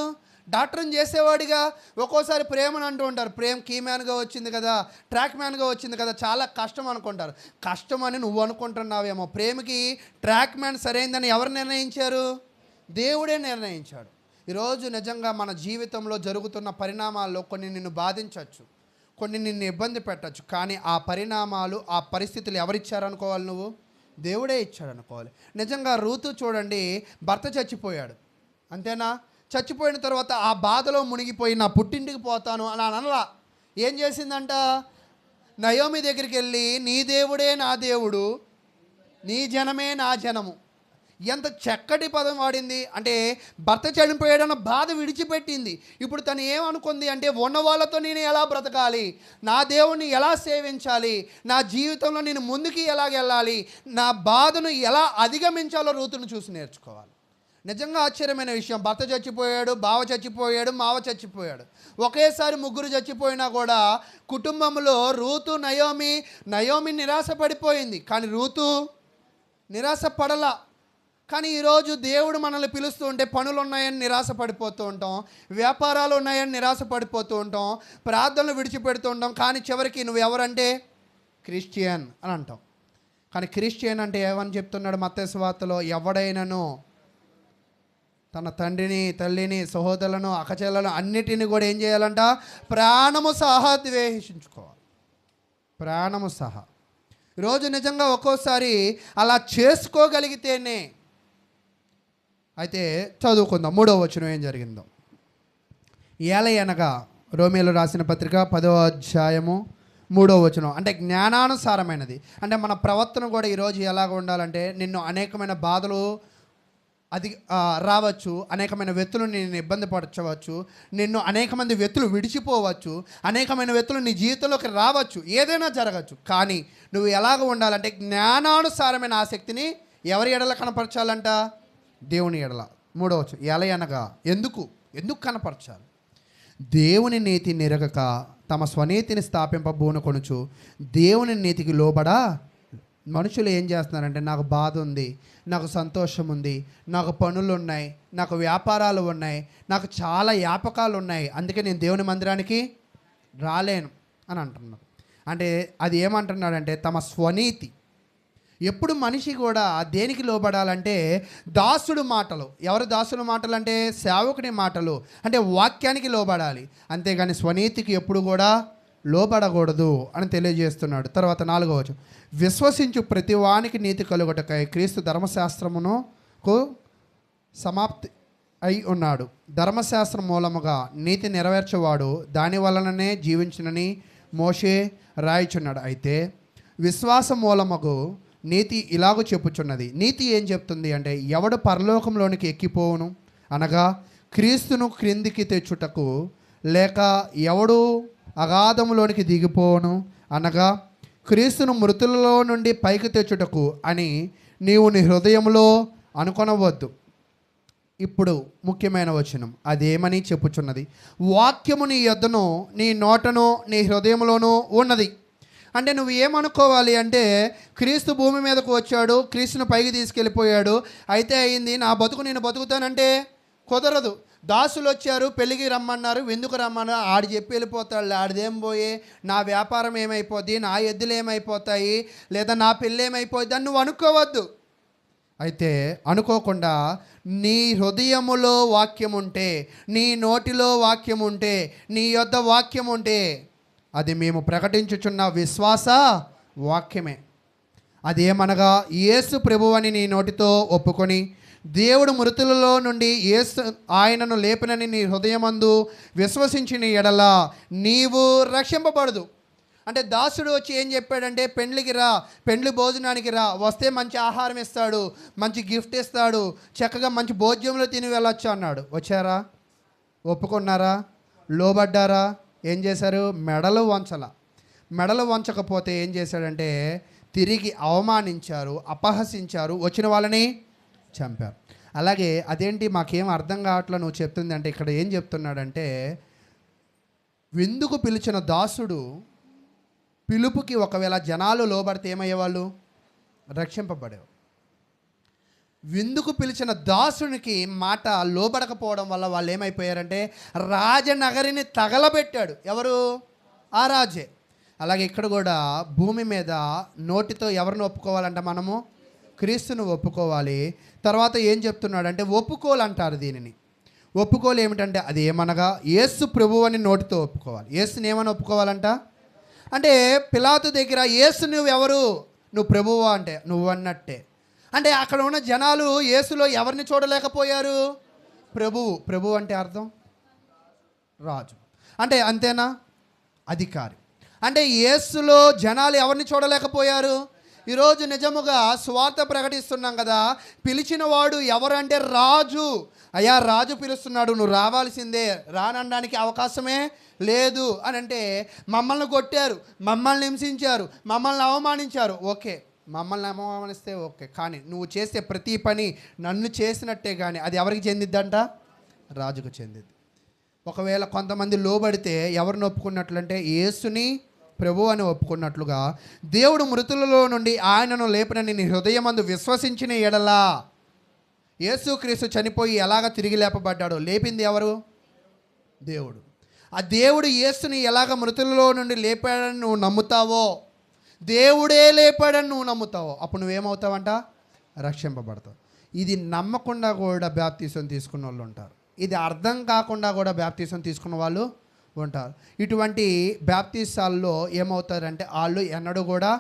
Speaker 1: డాక్టర్ని చేసేవాడిగా. ఒక్కోసారి ప్రేమను అంటూ ఉంటారు, ప్రేమ కీ మ్యాన్గా వచ్చింది కదా, ట్రాక్ మ్యాన్గా వచ్చింది కదా, చాలా కష్టం అనుకుంటారు. కష్టం అని నువ్వు అనుకుంటున్నావేమో. ప్రేమకి ట్రాక్ మ్యాన్ సరైందని ఎవరు నిర్ణయించారు? దేవుడే నిర్ణయించాడు. ఈరోజు నిజంగా మన జీవితంలో జరుగుతున్న పరిణామాల్లో కొన్ని నిన్ను బాధించవచ్చు, కొన్ని నిన్ను ఇబ్బంది పెట్టచ్చు. కానీ ఆ పరిణామాలు ఆ పరిస్థితులు ఎవరిచ్చారనుకోవాలి? నువ్వు దేవుడే ఇచ్చాడనుకోవాలి. నిజంగా రూతు చూడండి, భర్త చచ్చిపోయాడు అంతేనా? చచ్చిపోయిన తర్వాత ఆ బాధలో మునిగిపోయి నా పుట్టింటికి పోతాను అని అనలా. ఏం చేసిందంట? నయోమి దగ్గరికి వెళ్ళి నీ దేవుడే నా దేవుడు, నీ జనమే నా జనము. ఎంత చక్కటి పదం వాడింది అంటే భర్త చనిపోయాడన్న బాధ విడిచిపెట్టింది. ఇప్పుడు తను ఏమనుకుంది అంటే ఉన్న వాళ్ళతో నేను ఎలా బ్రతకాలి, నా దేవుణ్ణి ఎలా సేవించాలి, నా జీవితంలో నేను ముందుకి ఎలాగెళ్ళాలి, నా బాధను ఎలా అధిగమించాలో రూతును చూసి నేర్చుకోవాలి. నిజంగా ఆశ్చర్యమైన విషయం, భర్త చచ్చిపోయాడు, బావ చచ్చిపోయాడు, మావ చచ్చిపోయాడు. ఒకేసారి ముగ్గురు చచ్చిపోయినా కూడా కుటుంబంలో రూతు నయోమి నిరాశపడిపోయింది. కానీ రూతు నిరాశపడలా. కానీ ఈరోజు దేవుడు మనల్ని పిలుస్తూ ఉంటే పనులు ఉన్నాయని నిరాశపడిపోతూ ఉంటాం, వ్యాపారాలు ఉన్నాయని నిరాశపడిపోతూ ఉంటాం, ప్రార్థనలు విడిచిపెడుతూ ఉంటాం. కానీ చివరికి నువ్వు ఎవరంటే క్రిస్టియన్ అని అంటాం. కానీ క్రిస్టియన్ అంటే ఏమని చెప్తున్నాడు మత్తయి సువార్తలో? ఎవడైనాను తన తండ్రిని, తల్లిని, సహోదరులను, అక్కచెల్లెలను అన్నిటిని కూడా ఏం చేయాలంట? ప్రాణము సహా ద్వేషించుకోవాలి. ప్రాణము సహా. ఈరోజు నిజంగా ఒక్కోసారి అలా చేసుకోగలిగితేనే అయితే చదువుకుందాం 3వ వచనం ఏం జరిగిందో. ఏలయనగా రోమీయులు రాసిన పత్రిక 10వ అధ్యాయము 3వ వచనం. అంటే జ్ఞానానుసారమైనది. అంటే మన ప్రవర్తన కూడా ఈరోజు ఎలాగ ఉండాలంటే, నిన్ను అనేకమైన బాధలు అది రావచ్చు, అనేకమైన వ్యక్తులు నిన్ను ఇబ్బంది పరచవచ్చు, నిన్ను అనేక మంది వ్యక్తులు విడిచిపోవచ్చు, అనేకమైన వ్యక్తులు నీ జీవితంలోకి రావచ్చు, ఏదైనా జరగచ్చు. కానీ నువ్వు ఎలాగ ఉండాలంటే జ్ఞానానుసారమైన ఆసక్తిని ఎవరి ఎడల కనపరచాలంట? దేవుని ఎడల. 3వ వచనం ఎలయనగా ఎందుకు కనపరచాలి? దేవుని నీతి నిరగక తమ స్వనీతిని స్థాపింపబూనుకొనుచు దేవుని నీతికి లోబడా మనుషులు ఏం చేస్తున్నారంటే, నాకు బాధ ఉంది, నాకు సంతోషం ఉంది, నాకు పనులు ఉన్నాయి, నాకు వ్యాపారాలు ఉన్నాయి, నాకు చాలా వ్యాపకాలు ఉన్నాయి, అందుకే నేను దేవుని మందిరానికి రాలేను అని అంటున్నాడు. అంటే అది ఏమంటున్నాడంటే తమ స్వనీతి. ఎప్పుడు మనిషి కూడా దేనికి లోబడాలంటే దాసుడు మాటలు. ఎవరు దాసుడు మాటలు అంటే సేవకుని మాటలు, అంటే వాక్యానికి లోబడాలి, అంతేగాని స్వనీతికి ఎప్పుడు కూడా లోబడకూడదు అని తెలియజేస్తున్నాడు. తర్వాత 4వ వచనం విశ్వసించు ప్రతివానికి నీతి కలుగుటకై క్రీస్తు ధర్మశాస్త్రమునకు సమాప్తి అయి ఉన్నాడు. ధర్మశాస్త్రం మూలముగా నీతి నెరవేర్చేవాడు దాని వలననే జీవించునని మోషే రాయిచున్నాడు. అయితే విశ్వాసం మూలముగు నీతి ఇలాగూ చెప్పుచున్నది. నీతి ఏం చెప్తుంది అంటే, ఎవడు పరలోకంలోనికి ఎక్కిపోవును అనగా క్రీస్తును క్రిందికి తెచ్చుటకు, లేక ఎవడు అగాధములోనికి దిగిపోవును అనగా క్రీస్తును మృతులలో నుండి పైకి తెచ్చుటకు అని నీవు నీ హృదయంలో అనుకొనవద్దు. ఇప్పుడు ముఖ్యమైన వచనం అదేమని చెప్పుచున్నది, వాక్యము నీ యొద్దను నీ నోటను నీ హృదయంలోనూ ఉన్నది. అంటే నువ్వు ఏమనుకోవాలి అంటే, క్రీస్తు భూమి మీదకు వచ్చాడు, క్రీస్తును పైకి తీసుకెళ్ళిపోయాడు, అయితే అయింది, నా బతుకు నేను బతుకుతానంటే కుదరదు. దాసులు వచ్చారు, పెళ్ళికి రమ్మన్నారు, ఎందుకు రమ్మన్నారు, ఆడు చెప్పి వెళ్ళిపోతాడు, ఆడిదేం పోయి నా వ్యాపారం ఏమైపోద్ది, నా ఎద్దులు ఏమైపోతాయి, లేదా నా పెళ్ళి ఏమైపోద్ది అని నువ్వు అనుకోవద్దు. అయితే అనుకోకుండా నీ హృదయములో వాక్యం ఉంటే, నీ నోటిలో వాక్యం ఉంటే, నీ యొద్ద వాక్యం ఉంటే, అది మేము ప్రకటించుచున్న విశ్వాస వాక్యమే. అదేమనగా యేసు ప్రభువని నీ నోటితో ఒప్పుకొని దేవుడు మృతులలో నుండి యేసు ఆయనను లేపినని నీ హృదయమందు విశ్వసించిన ఎడల నీవు రక్షింపబడదు. అంటే దాసుడు వచ్చి ఏం చెప్పాడంటే, పెండ్లికి రా, పెండ్లి భోజనానికి రా, వస్తే మంచి ఆహారం ఇస్తాడు, మంచి గిఫ్ట్ ఇస్తాడు, చక్కగా మంచి భోజ్యంలో తిని వెళ్ళొచ్చు అన్నాడు. వచ్చారా? ఒప్పుకున్నారా? లోబడ్డారా? ఏం చేశారు? మెడలు వంచకపోతే ఏం చేశాడంటే తిరిగి అవమానించారు, అపహసించారు, వచ్చిన వాళ్ళని చంపారు. అలాగే అదేంటి మాకేం అర్థం కావట్లే నువ్వు చెప్తుంది అంటే, ఇక్కడ ఏం చెప్తున్నాడంటే, విందుకు పిలిచిన దాసుడు పిలుపుకి ఒకవేళ జనాలు లోబడితే ఏమయ్యేవాళ్ళు? రక్షింపబడేవారు. విందుకు పిలిచిన దాసునికి మాట లోబడకపోవడం వల్ల వాళ్ళు ఏమైపోయారంటే రాజనగరిని తగలబెట్టాడు. ఎవరు? ఆ రాజే. అలాగే ఇక్కడ కూడా భూమి మీద నోటితో ఎవరిని ఒప్పుకోవాలంటే మనము క్రీస్తును ఒప్పుకోవాలి. తర్వాత ఏం చెప్తున్నాడంటే ఒప్పుకోలంటారు దీనిని. ఒప్పుకోలు ఏమిటంటే అది ఏమనగా యేసు ప్రభువు అని నోటితో ఒప్పుకోవాలి. యేసుని ఏమని ఒప్పుకోవాలంట అంటే, పిలాతు దగ్గర యేసు నువ్వెవరు? నువ్వు ప్రభువు అంటే నువ్వు అన్నట్టే. అంటే అక్కడ ఉన్న జనాలు యేసులో ఎవరిని చూడలేకపోయారు? ప్రభువు అంటే అర్థం రాజు. అంటే అంతేనా? అధికారి. అంటే యేసులో జనాలు ఎవరిని చూడలేకపోయారు? ఈరోజు నిజముగా స్వార్థ ప్రకటిస్తున్నాం కదా, పిలిచిన వాడు ఎవరంటే రాజు. అయ్యా రాజు పిలుస్తున్నాడు, నువ్వు రావాల్సిందే, రానడానికి అవకాశమే లేదు అని అంటే, మమ్మల్ని కొట్టారు, మమ్మల్ని హింసించారు, మమ్మల్ని అవమానించారు, ఓకే, మమ్మల్ని అవమానిస్తే ఓకే, కానీ నువ్వు చేసే ప్రతి పని నన్ను చేసినట్టే, కానీ అది ఎవరికి చెందిద్దంట? రాజుకు చెందిద్ది. ఒకవేళ కొంతమంది లోబడితే ఎవరిని ఒప్పుకున్నట్లంటే యేసుని ప్రభు అని ఒప్పుకున్నట్లుగా, దేవుడు మృతులలో నుండి ఆయనను లేపినని నీ హృదయమందు విశ్వసించిన ఎడలా, యేసుక్రీస్తు చనిపోయి ఎలాగ తిరిగి లేపబడ్డాడో, లేపింది ఎవరు? దేవుడు. ఆ దేవుడు యేసుని ఎలాగ మృతులలో నుండి లేపాడని నువ్వు నమ్ముతావో, దేవుడే లేపాడని నువ్వు నమ్ముతావో, అప్పుడు నువ్వేమవుతావంట? రక్షింపబడతావు. ఇది నమ్మకుండా కూడా బాప్తీసం తీసుకున్న వాళ్ళు ఉంటారు. ఇది అర్థం కాకుండా కూడా బాప్తీసం తీసుకున్న వాళ్ళు ఉంటారు. ఇటువంటి బాప్తీసాల్లో ఏమవుతారంటే వాళ్ళు ఎన్నడూ కూడా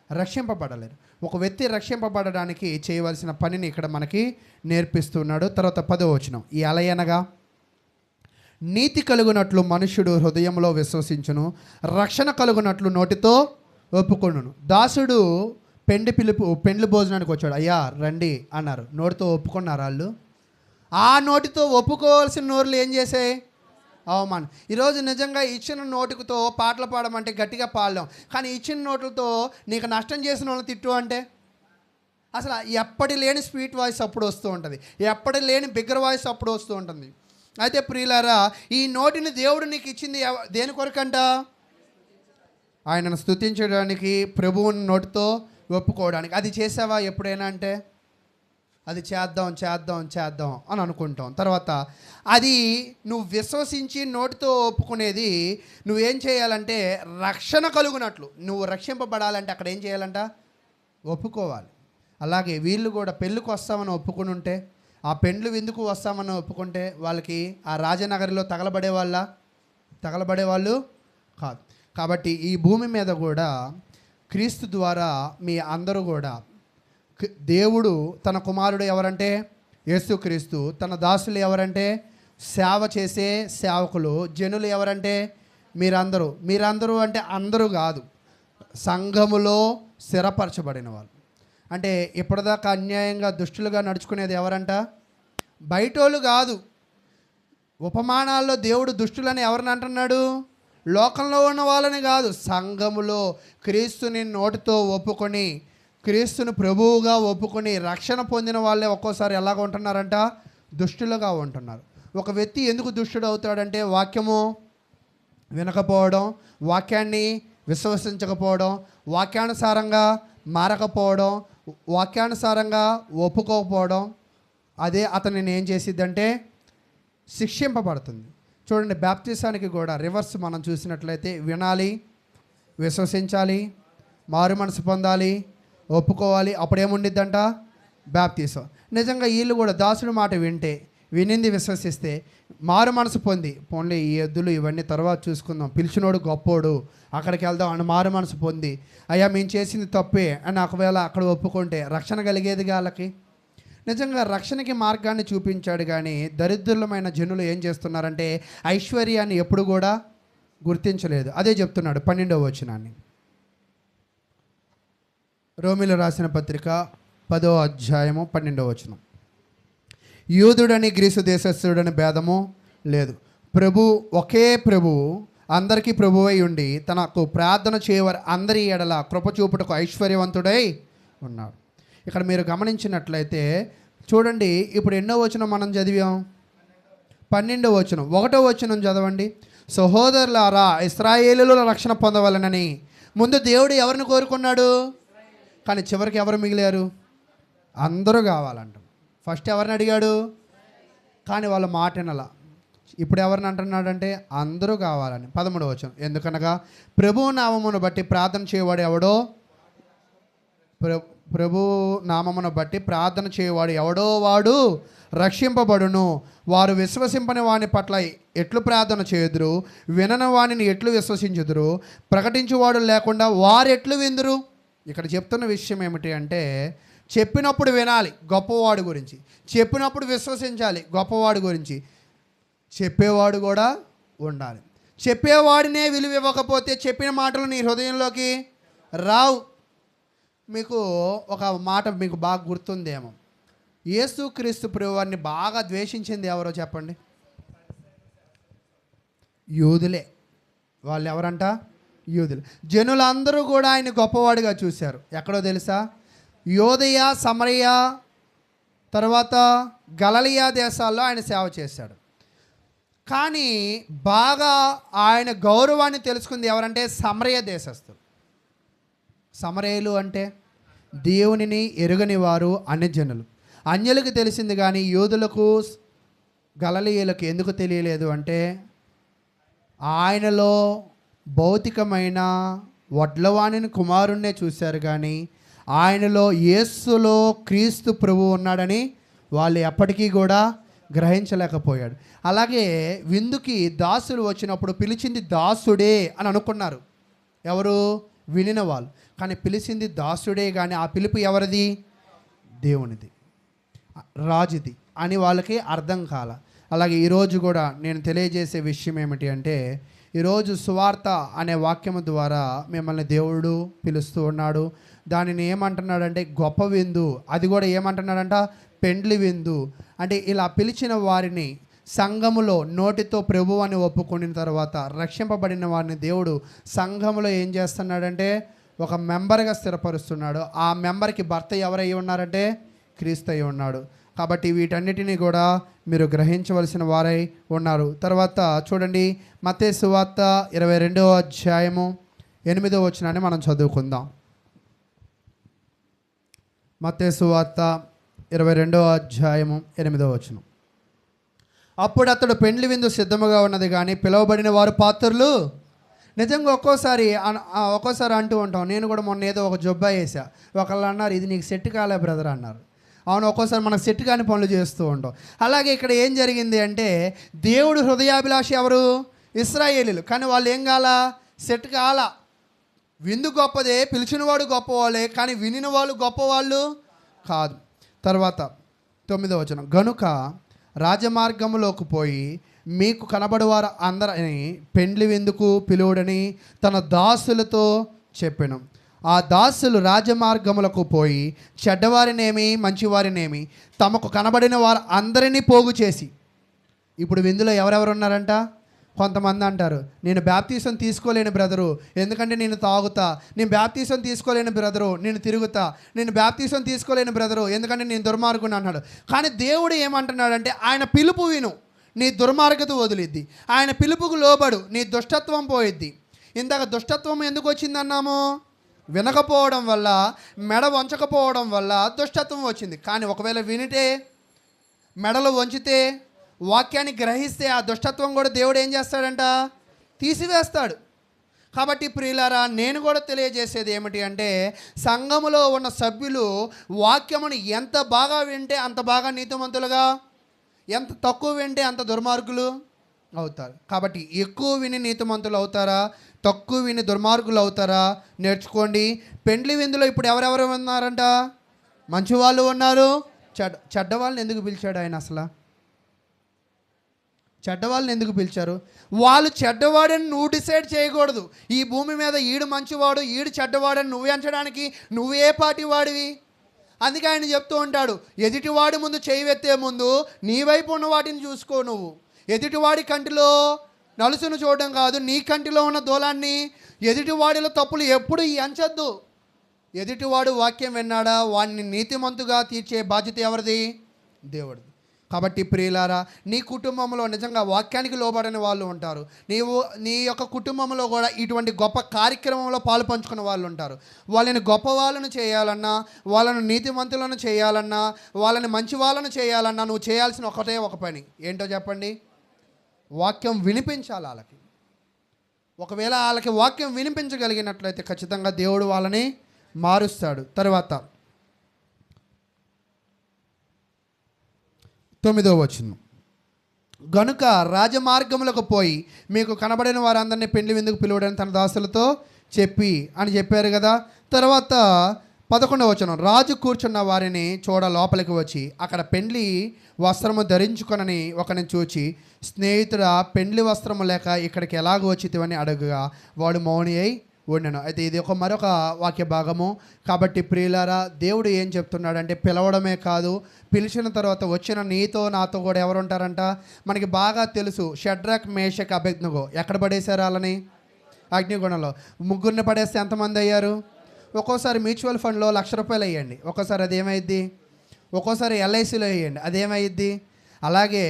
Speaker 1: రక్షింపబడలేరు. ఒక వ్యక్తి రక్షింపబడడానికి చేయవలసిన పనిని ఇక్కడ మనకి నేర్పిస్తున్నాడు. తర్వాత 10వ వచనం, ఈ అలయనగా నీతి కలుగునట్లు మనుష్యుడు హృదయంలో విశ్వసించును, రక్షణ కలుగునట్లు నోటితో ఒప్పుకొనును. దాసుడు పెండ్లి భోజనానికి వచ్చాడు, అయ్యా రండి అన్నారు, నోటితో ఒప్పుకున్నారు వాళ్ళు. ఆ నోటితో ఒప్పుకోవాల్సిన నోరులు ఏం చేసాయి? అవమానం. ఈరోజు నిజంగా ఇచ్చిన నోటితో పాటలు పాడమంటే గట్టిగా పాడలేం, కానీ ఇచ్చిన నోట్లతో నీకు నష్టం చేసిన వాళ్ళని తిట్టు అంటే అసలు ఎప్పటి లేని స్వీట్ వాయిస్ అప్పుడు వస్తూ ఉంటుంది, ఎప్పటి లేని బిగ్గర వాయిస్ అప్పుడు వస్తూ ఉంటుంది. అయితే ప్రియులారా, ఈ నోటిని దేవుడు నీకు ఇచ్చింది దేని కొరకంట? ఆయనను స్తుతించడానికి, ప్రభువుని నోటితో ఒప్పుకోవడానికి. అది చేసావా ఎప్పుడైనా అంటే? అది చేద్దాం అని అనుకుంటాం. తర్వాత అది నువ్వు విశ్వసించి నోటితో ఒప్పుకునేది నువ్వేం చేయాలంటే రక్షణ కలుగునట్లు, నువ్వు రక్షింపబడాలంటే అక్కడ ఏం చేయాలంట? ఒప్పుకోవాలి. అలాగే వీళ్ళు కూడా పెళ్ళికి వస్తామని ఒప్పుకుని ఉంటే, ఆ పెండ్లు విందుకు వస్తామని ఒప్పుకుంటే వాళ్ళకి ఆ రాజనగరిలో తగలబడే వాళ్ళు కాదు. కాబట్టి ఈ భూమి మీద కూడా క్రీస్తు ద్వారా మీ అందరూ కూడా, దేవుడు తన కుమారుడు ఎవరంటే యేసుక్రీస్తు, తన దాసులు ఎవరంటే సేవ చేసే సేవకులు, జనులు ఎవరంటే మీరందరూ అంటే అందరూ కాదు, సంఘములో స్థిరపరచబడిన వాళ్ళు. అంటే ఇప్పటిదాకా అన్యాయంగా దుష్టులుగా నడుచుకునేది ఎవరంట? బయటోళ్ళు కాదు. ఉపమానాల్లో దేవుడు దుష్టులని ఎవరిని అంటున్నాడు? లోకంలో ఉన్న వాళ్ళని కాదు, సంఘములో క్రీస్తుని నోటితో ఒప్పుకొని, క్రీస్తుని ప్రభువుగా ఒప్పుకొని రక్షణ పొందిన వాళ్ళే ఒక్కోసారి ఎలాగ ఉంటున్నారంట? దుష్టులుగా ఉంటున్నారు. ఒక వ్యక్తి ఎందుకు దుష్టుడు అవుతాడంటే వాక్యము వినకపోవడం, వాక్యాన్ని విశ్వసించకపోవడం, వాక్యానుసారంగా మారకపోవడం, వాక్యానుసారంగా ఒప్పుకోకపోవడం. అదే అతనిని ఏం చేసిద్దంటే శిక్షింపబడుతుంది. చూడండి, బాప్తిసానికి కూడా రివర్స్ మనం చూసినట్లయితే వినాలి, విశ్వసించాలి, మారు మనసు పొందాలి, ఒప్పుకోవాలి, అప్పుడేముండిద్దంట? బాప్తిసం. నిజంగా వీళ్ళు కూడా దాసుడి మాట వినింది విశ్వసిస్తే మారు మనసు పొంది, పోన్లే ఈ ఎద్దులు ఇవన్నీ తర్వాత చూసుకుందాం, పిలిచినోడు గొప్పోడు, అక్కడికి వెళ్దాం అని మారు మనసు పొంది, అయ్యా మేము చేసింది తప్పే అని ఒకవేళ అక్కడ ఒప్పుకుంటే రక్షణ కలిగేది వాళ్ళకి. నిజంగా రక్షణకి మార్గాన్ని చూపించాడు, కానీ దరిద్రులమైన జనులు ఏం చేస్తున్నారంటే ఐశ్వర్యాన్ని ఎప్పుడు కూడా గుర్తించలేదు. అదే చెప్తున్నాడు 12వ వచనాన్ని. రోమీలు రాసిన పత్రిక 10వ అధ్యాయము 12వ వచనం. యూదుడని గ్రీసు దేశస్థుడని భేదము లేదు, ఒకే ప్రభు అందరికీ ప్రభువై ఉండి తనకు ప్రార్థన చేయవారు అందరి ఎడల కృప చూపుటకు ఐశ్వర్యవంతుడై ఉన్నాడు. ఇక్కడ మీరు గమనించినట్లయితే చూడండి, ఇప్పుడు ఎన్నో వచనం మనం చదివాం? 12వ వచనం. 1వ వచనం చదవండి. సహోదరులారా, ఇశ్రాయేలుల రక్షణ పొందవలనని ముందు దేవుడు ఎవరిని కోరుకున్నాడు? కానీ చివరికి ఎవరు మిగిలారు? అందరూ కావాలంట. ఫస్ట్ ఎవరిని అడిగాడు? కానీ వాళ్ళ మాట వినలా. ఇప్పుడు ఎవరిని అంటున్నాడంటే అందరూ కావాలని. 13వ వచనం. ఎందుకనగా ప్రభు నామమును బట్టి ప్రార్థన చేయవాడు ఎవడో, ప్రభు నామమును బట్టి ప్రార్థన చేయవాడు ఎవడో వాడు రక్షింపబడును. వారు విశ్వసింపని వాని పట్ల ఎట్లు ప్రార్థన చేయుదురు, వినని వానిని ఎట్లు విశ్వసించుదురు, ప్రకటించువాడు లేకుండా వారు ఎట్లు విందురు. ఇక్కడ చెప్తున్న విషయం ఏమిటి అంటే, చెప్పినప్పుడు వినాలి గొప్పవాడు గురించి, చెప్పినప్పుడు విశ్వసించాలి గొప్పవాడు గురించి, చెప్పేవాడు కూడా ఉండాలి. చెప్పేవాడినే విలువ ఇవ్వకపోతే చెప్పిన మాటలు నీ హృదయంలోకి రావు. మీకు ఒక మాట మీకు బాగా గుర్తుందేమో, యేసుక్రీస్తు ప్రభువారిని బాగా ద్వేషించింది ఎవరో చెప్పండి? యూదులే. వాళ్ళు ఎవరంట? యూదులు. జనులందరూ కూడా ఆయన గొప్పవాడిగా చూశారు. ఎక్కడో తెలుసా? యోదయ, సమరయ, తర్వాత గలిలయ దేశాల్లో ఆయన సేవ చేశాడు. కానీ బాగా ఆయన గౌరవాన్ని తెలుసుకుంది ఎవరంటే సమరయ దేశస్థులు. సమరయులు అంటే దేవునిని ఎరుగని వారు, అన్యజనులు. అన్యులకు తెలిసింది కానీ యూదులకు, గలిలయులకు ఎందుకు తెలియలేదు అంటే ఆయనలో భౌతికమైన వడ్లవాణిని కుమారుణ్ణే చూశారు, కానీ ఆయనలో యేసులో క్రీస్తు ప్రభువు ఉన్నాడని వాళ్ళు ఎప్పటికీ కూడా గ్రహించలేకపోయాడు. అలాగే విందుకి దాసులు వచ్చినప్పుడు పిలిచింది దాసుడే అని అనుకున్నారు. ఎవరు? వినిన వాళ్ళు. కానీ పిలిచింది దాసుడే, కానీ ఆ పిలుపు ఎవరిది? దేవునిది, రాజుది అని వాళ్ళకి అర్థం కాల. అలాగే ఈరోజు కూడా నేను తెలియజేసే విషయం ఏమిటి అంటే, ఈరోజు సువార్త అనే వాక్యము ద్వారా మిమ్మల్ని దేవుడు పిలుస్తూ ఉన్నాడు. దానిని ఏమంటున్నాడంటే గొప్ప విందు. అది కూడా ఏమంటున్నాడంట? పెండ్లి విందు. అంటే ఇలా పిలిచిన వారిని సంఘములో నోటితో ప్రభు అని ఒప్పుకున్న తర్వాత రక్షింపబడిన వారిని దేవుడు సంఘములో ఏం చేస్తున్నాడంటే ఒక మెంబర్గా స్థిరపరుస్తున్నాడు. ఆ మెంబర్కి భర్త ఎవరై ఉన్నారంటే క్రీస్తు అయి ఉన్నాడు. కాబట్టి వీటన్నిటినీ కూడా మీరు గ్రహించవలసిన వారై ఉన్నారు. తర్వాత చూడండి, మత్తయి సువార్త 22వ అధ్యాయము 8వ వచనాన్ని మనం చదువుకుందాం. మత్తయి సువార్త 22వ అధ్యాయము 8వ వచనం. అప్పుడు అతడు పెండ్లి విందు సిద్ధముగా ఉన్నది, కానీ పిలువబడిన వారు పాత్రులు. నిజంగా ఒక్కోసారి అంటూ ఉంటాం. నేను కూడా మొన్న ఏదో ఒక జబ్బా వేసా, ఒకళ్ళు అన్నారు ఇది నీకు సెట్ కాలే బ్రదర్ అన్నారు. అవును, ఒక్కోసారి మనకు సెట్ కాని పనులు చేస్తూ ఉంటాం. అలాగే ఇక్కడ ఏం జరిగింది అంటే, దేవుడు హృదయాభిలాష ఎవరు? ఇశ్రాయేలీలు. కానీ వాళ్ళు ఏం కాల? సెట్ కాల. విందు గొప్పదే, పిలిచినవాడు గొప్పవాళ్ళే, కానీ వినిన వాళ్ళు గొప్పవాళ్ళు కాదు. తర్వాత 9వ వచనం. గనుక రాజమార్గములోకి పోయి మీకు కనబడువారు అందరిని పెండ్లి విందుకు పిలువుడని తన దాసులతో చెప్పెను. ఆ దాసులు రాజమార్గములకు పోయి చెడ్డవారినేమి మంచివారినేమి తమకు కనబడిన వారు అందరినీ పోగు చేసి. ఇప్పుడు విందులో ఎవరెవరు ఉన్నారంట? కొంతమంది అంటారు, నేను బ్యాప్తీసం తీసుకోలేని బ్రదరు, ఎందుకంటే నేను తాగుతా. నేను బ్యాప్తీసం తీసుకోలేని బ్రదరు, నేను తిరుగుతా. నేను బ్యాప్తీసం తీసుకోలేని బ్రదరు, ఎందుకంటే నేను దుర్మార్గుని అన్నాడు. కానీ దేవుడు ఏమంటున్నాడంటే, ఆయన పిలుపు విను, నీ దుర్మార్గత వదిలిద్ది. ఆయన పిలుపుకు లోబడు, నీ దుష్టత్వం పోయిద్ది. ఇందాక దుష్టత్వం ఎందుకు వచ్చిందన్నాము? వినకపోవడం వల్ల, మెడ వంచకపోవడం వల్ల దుష్టత్వం వచ్చింది. కానీ ఒకవేళ వినితే, మెడలు వంచితే, వాక్యాన్ని గ్రహిస్తే ఆ దుష్టత్వం కూడా దేవుడు ఏం చేస్తాడంట? తీసివేస్తాడు. కాబట్టి ప్రియులారా, నేను కూడా తెలియజేసేది ఏమిటి అంటే, సంఘములో ఉన్న సభ్యులు వాక్యమును ఎంత బాగా వింటే అంత బాగా నీతిమంతులుగా, ఎంత తక్కువ వింటే అంత దుర్మార్గులు అవుతారు. కాబట్టి ఎక్కువ విని నీతిమంతులు అవుతారా, తక్కువ విని దుర్మార్గులు అవుతారా? నేర్చుకోండి. పెండ్లి విందులో ఇప్పుడు ఎవరెవరు ఉన్నారంట? మంచి వాళ్ళు ఉన్నారు, చెడ్డవాళ్ళని ఎందుకు పిలిచాడు ఆయన? అసలు చెడ్డవాళ్ళని ఎందుకు పిలిచారు? వాళ్ళు చెడ్డవాడని నువ్వు డిసైడ్ చేయకూడదు. ఈ భూమి మీద ఈడు మంచివాడు, ఈడు చెడ్డవాడని నువ్వు ఎంచడానికి నువ్వే పాటి వాడివి. అందుకే ఆయన చెప్తూ ఉంటాడు, ఎదుటివాడి ముందు చేయి ఎత్తే ముందు నీ వైపు ఉన్న వాటిని చూసుకో. నువ్వు ఎదుటివాడి కంటిలో నలుసును చూడడం కాదు, నీ కంటిలో ఉన్న దూలాన్ని, ఎదుటివాడిలో తప్పులు ఎప్పుడు ఎంచద్దు. ఎదుటివాడు వాక్యం విన్నాడా, వాడిని నీతిమంతుగా తీర్చే బాధ్యత ఎవరిది? దేవుడిది. కాబట్టి ప్రియులారా, నీ కుటుంబంలో నిజంగా వాక్యానికి లోబడని వాళ్ళు ఉంటారు. నీ యొక్క కుటుంబంలో కూడా ఇటువంటి గొప్ప కార్యక్రమంలో పాలు పంచుకున్న వాళ్ళు ఉంటారు. వాళ్ళని గొప్ప వాళ్ళను చేయాలన్నా, వాళ్ళను నీతిమంతులను చేయాలన్నా, వాళ్ళని మంచి వాళ్ళను చేయాలన్నా నువ్వు చేయాల్సిన ఒకటే ఒక పని ఏంటో చెప్పండి? వాక్యం వినిపించాలి వాళ్ళకి. ఒకవేళ వాళ్ళకి వాక్యం వినిపించగలిగినట్లయితే ఖచ్చితంగా దేవుడు వాళ్ళని మారుస్తాడు. తర్వాత 9వ వచనం. గనుక రాజమార్గములకు పోయి మీకు కనబడిన వారందరినీ పెండ్లి విందుకు పిలువడని తన దాసులతో చెప్పి అని చెప్పారు కదా. తర్వాత 11వ వచనం. రాజు కూర్చున్న వారిని చూడ లోపలికి వచ్చి అక్కడ పెండ్లి వస్త్రము ధరించుకొనని ఒకరిని చూచి, స్నేహితుడా, పెండ్లి వస్త్రము లేక ఇక్కడికి ఎలాగ వచ్చితివని అడుగుగా వాడు మౌని అయి ఉండెను. అయితే ఇది మరొక వాక్య భాగము. కాబట్టి ప్రియులారా, దేవుడు ఏం చెప్తున్నాడంటే, పిలవడమే కాదు, పిలిచిన తర్వాత వచ్చిన నీతో నాతో కూడా ఎవరు ఉంటారంట? మనకి బాగా తెలుసు. షడ్రక్, మేషక్, అబేద్నెగో ఎక్కడ పడేశారు వాళ్ళని? అగ్నిగుణంలో. ముగ్గురిని పడేస్తే ఎంతమంది అయ్యారు? ఒక్కోసారి మ్యూచువల్ ఫండ్లో ₹1,00,000 వేయండి, ఒక్కోసారి అదేమైద్ది? ఒక్కోసారి ఎల్ఐసిలో వేయండి, అదేమైద్ది? అలాగే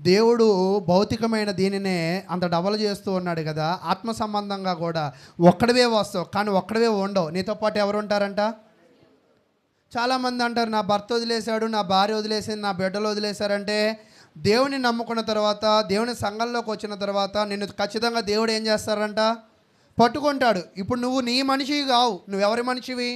Speaker 1: దేవుడు భౌతికమైన దీనినే అంత డబల్ చేస్తూ ఉన్నాడు కదా. ఆత్మ సంబంధంగా కూడా ఒక్కడివే వస్తావు, కానీ ఒక్కడివే ఉండవు. నీతో పాటు ఎవరు ఉంటారంట? చాలామంది అంటారు, నా భర్త వదిలేశాడు, నా భార్య వదిలేసింది, నా బిడ్డలు వదిలేశారంటే, దేవుని నమ్ముకున్న తర్వాత, దేవుని సంఘంలోకి వచ్చిన తర్వాత నిన్ను ఖచ్చితంగా దేవుడు ఏం చేస్తారంట? పట్టుకుంటాడు. ఇప్పుడు నువ్వు నీ మనిషివి కావు, నువ్వెవరి మనిషివి?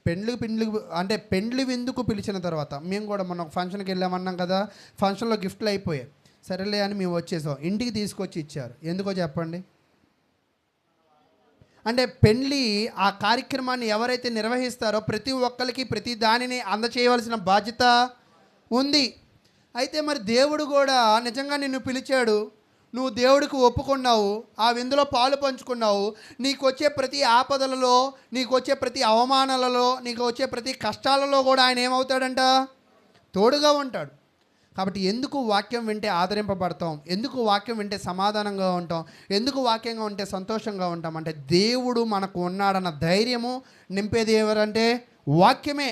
Speaker 1: పెండ్లి విందుకు పిలిచిన తర్వాత, మేము కూడా మొన్న ఒక ఫంక్షన్కి వెళ్ళామన్నాం కదా, ఫంక్షన్లో గిఫ్ట్లు అయిపోయాయి. సరేలే అని మేము వచ్చేసాం. ఇంటికి తీసుకొచ్చి ఇచ్చారు. ఎందుకో చెప్పండి? అంటే పెళ్ళి ఆ కార్యక్రమాన్ని ఎవరైతే నిర్వహిస్తారో ప్రతి ఒక్కరికి ప్రతి దానిని అందచేయవలసిన బాధ్యత ఉంది. అయితే మరి దేవుడు కూడా నిజంగా నిన్ను పిలిచాడు, నువ్వు దేవుడికి ఒప్పుకున్నావు, ఆ విందులో పాలు పంచుకున్నావు. నీకు వచ్చే ప్రతి ఆపదలలో, నీకు వచ్చే ప్రతి అవమానాలలో, నీకు వచ్చే ప్రతి కష్టాలలో కూడా ఆయన ఏమవుతాడంట? తోడుగా ఉంటాడు. కాబట్టి ఎందుకు వాక్యం వింటే ఆదరింపబడతాం, ఎందుకు వాక్యం వింటే సమాధానంగా ఉంటాం, ఎందుకు వాక్యంగా ఉంటే సంతోషంగా ఉంటాం అంటే దేవుడు మనకు ఉన్నాడన్న ధైర్యము నింపేది ఎవరంటే వాక్యమే.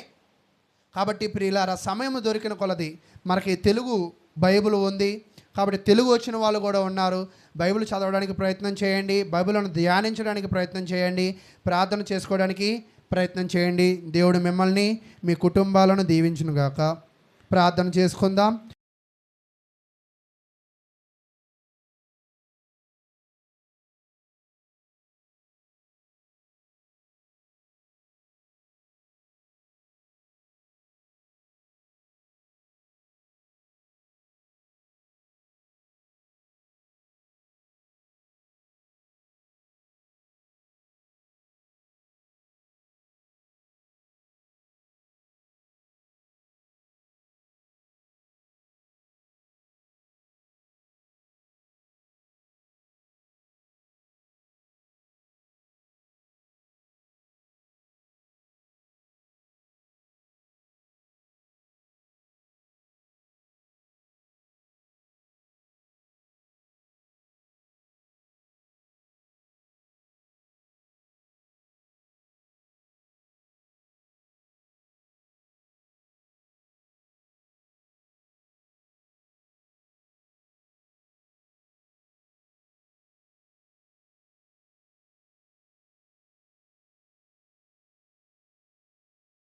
Speaker 1: కాబట్టి ప్రియులారా, సమయం దొరికిన కొలది మనకి తెలుగు బైబిల్ ఉంది కాబట్టి తెలుగు వచ్చిన వాళ్ళు కూడా ఉన్నారు. బైబిల్ చదవడానికి ప్రయత్నం చేయండి, బైబిల్ను ధ్యానించడానికి ప్రయత్నం చేయండి, ప్రార్థన చేసుకోవడానికి ప్రయత్నం చేయండి. దేవుడు మిమ్మల్ని మీ కుటుంబాలను దీవించునుగాక. ప్రార్థన చేసుకుందాం.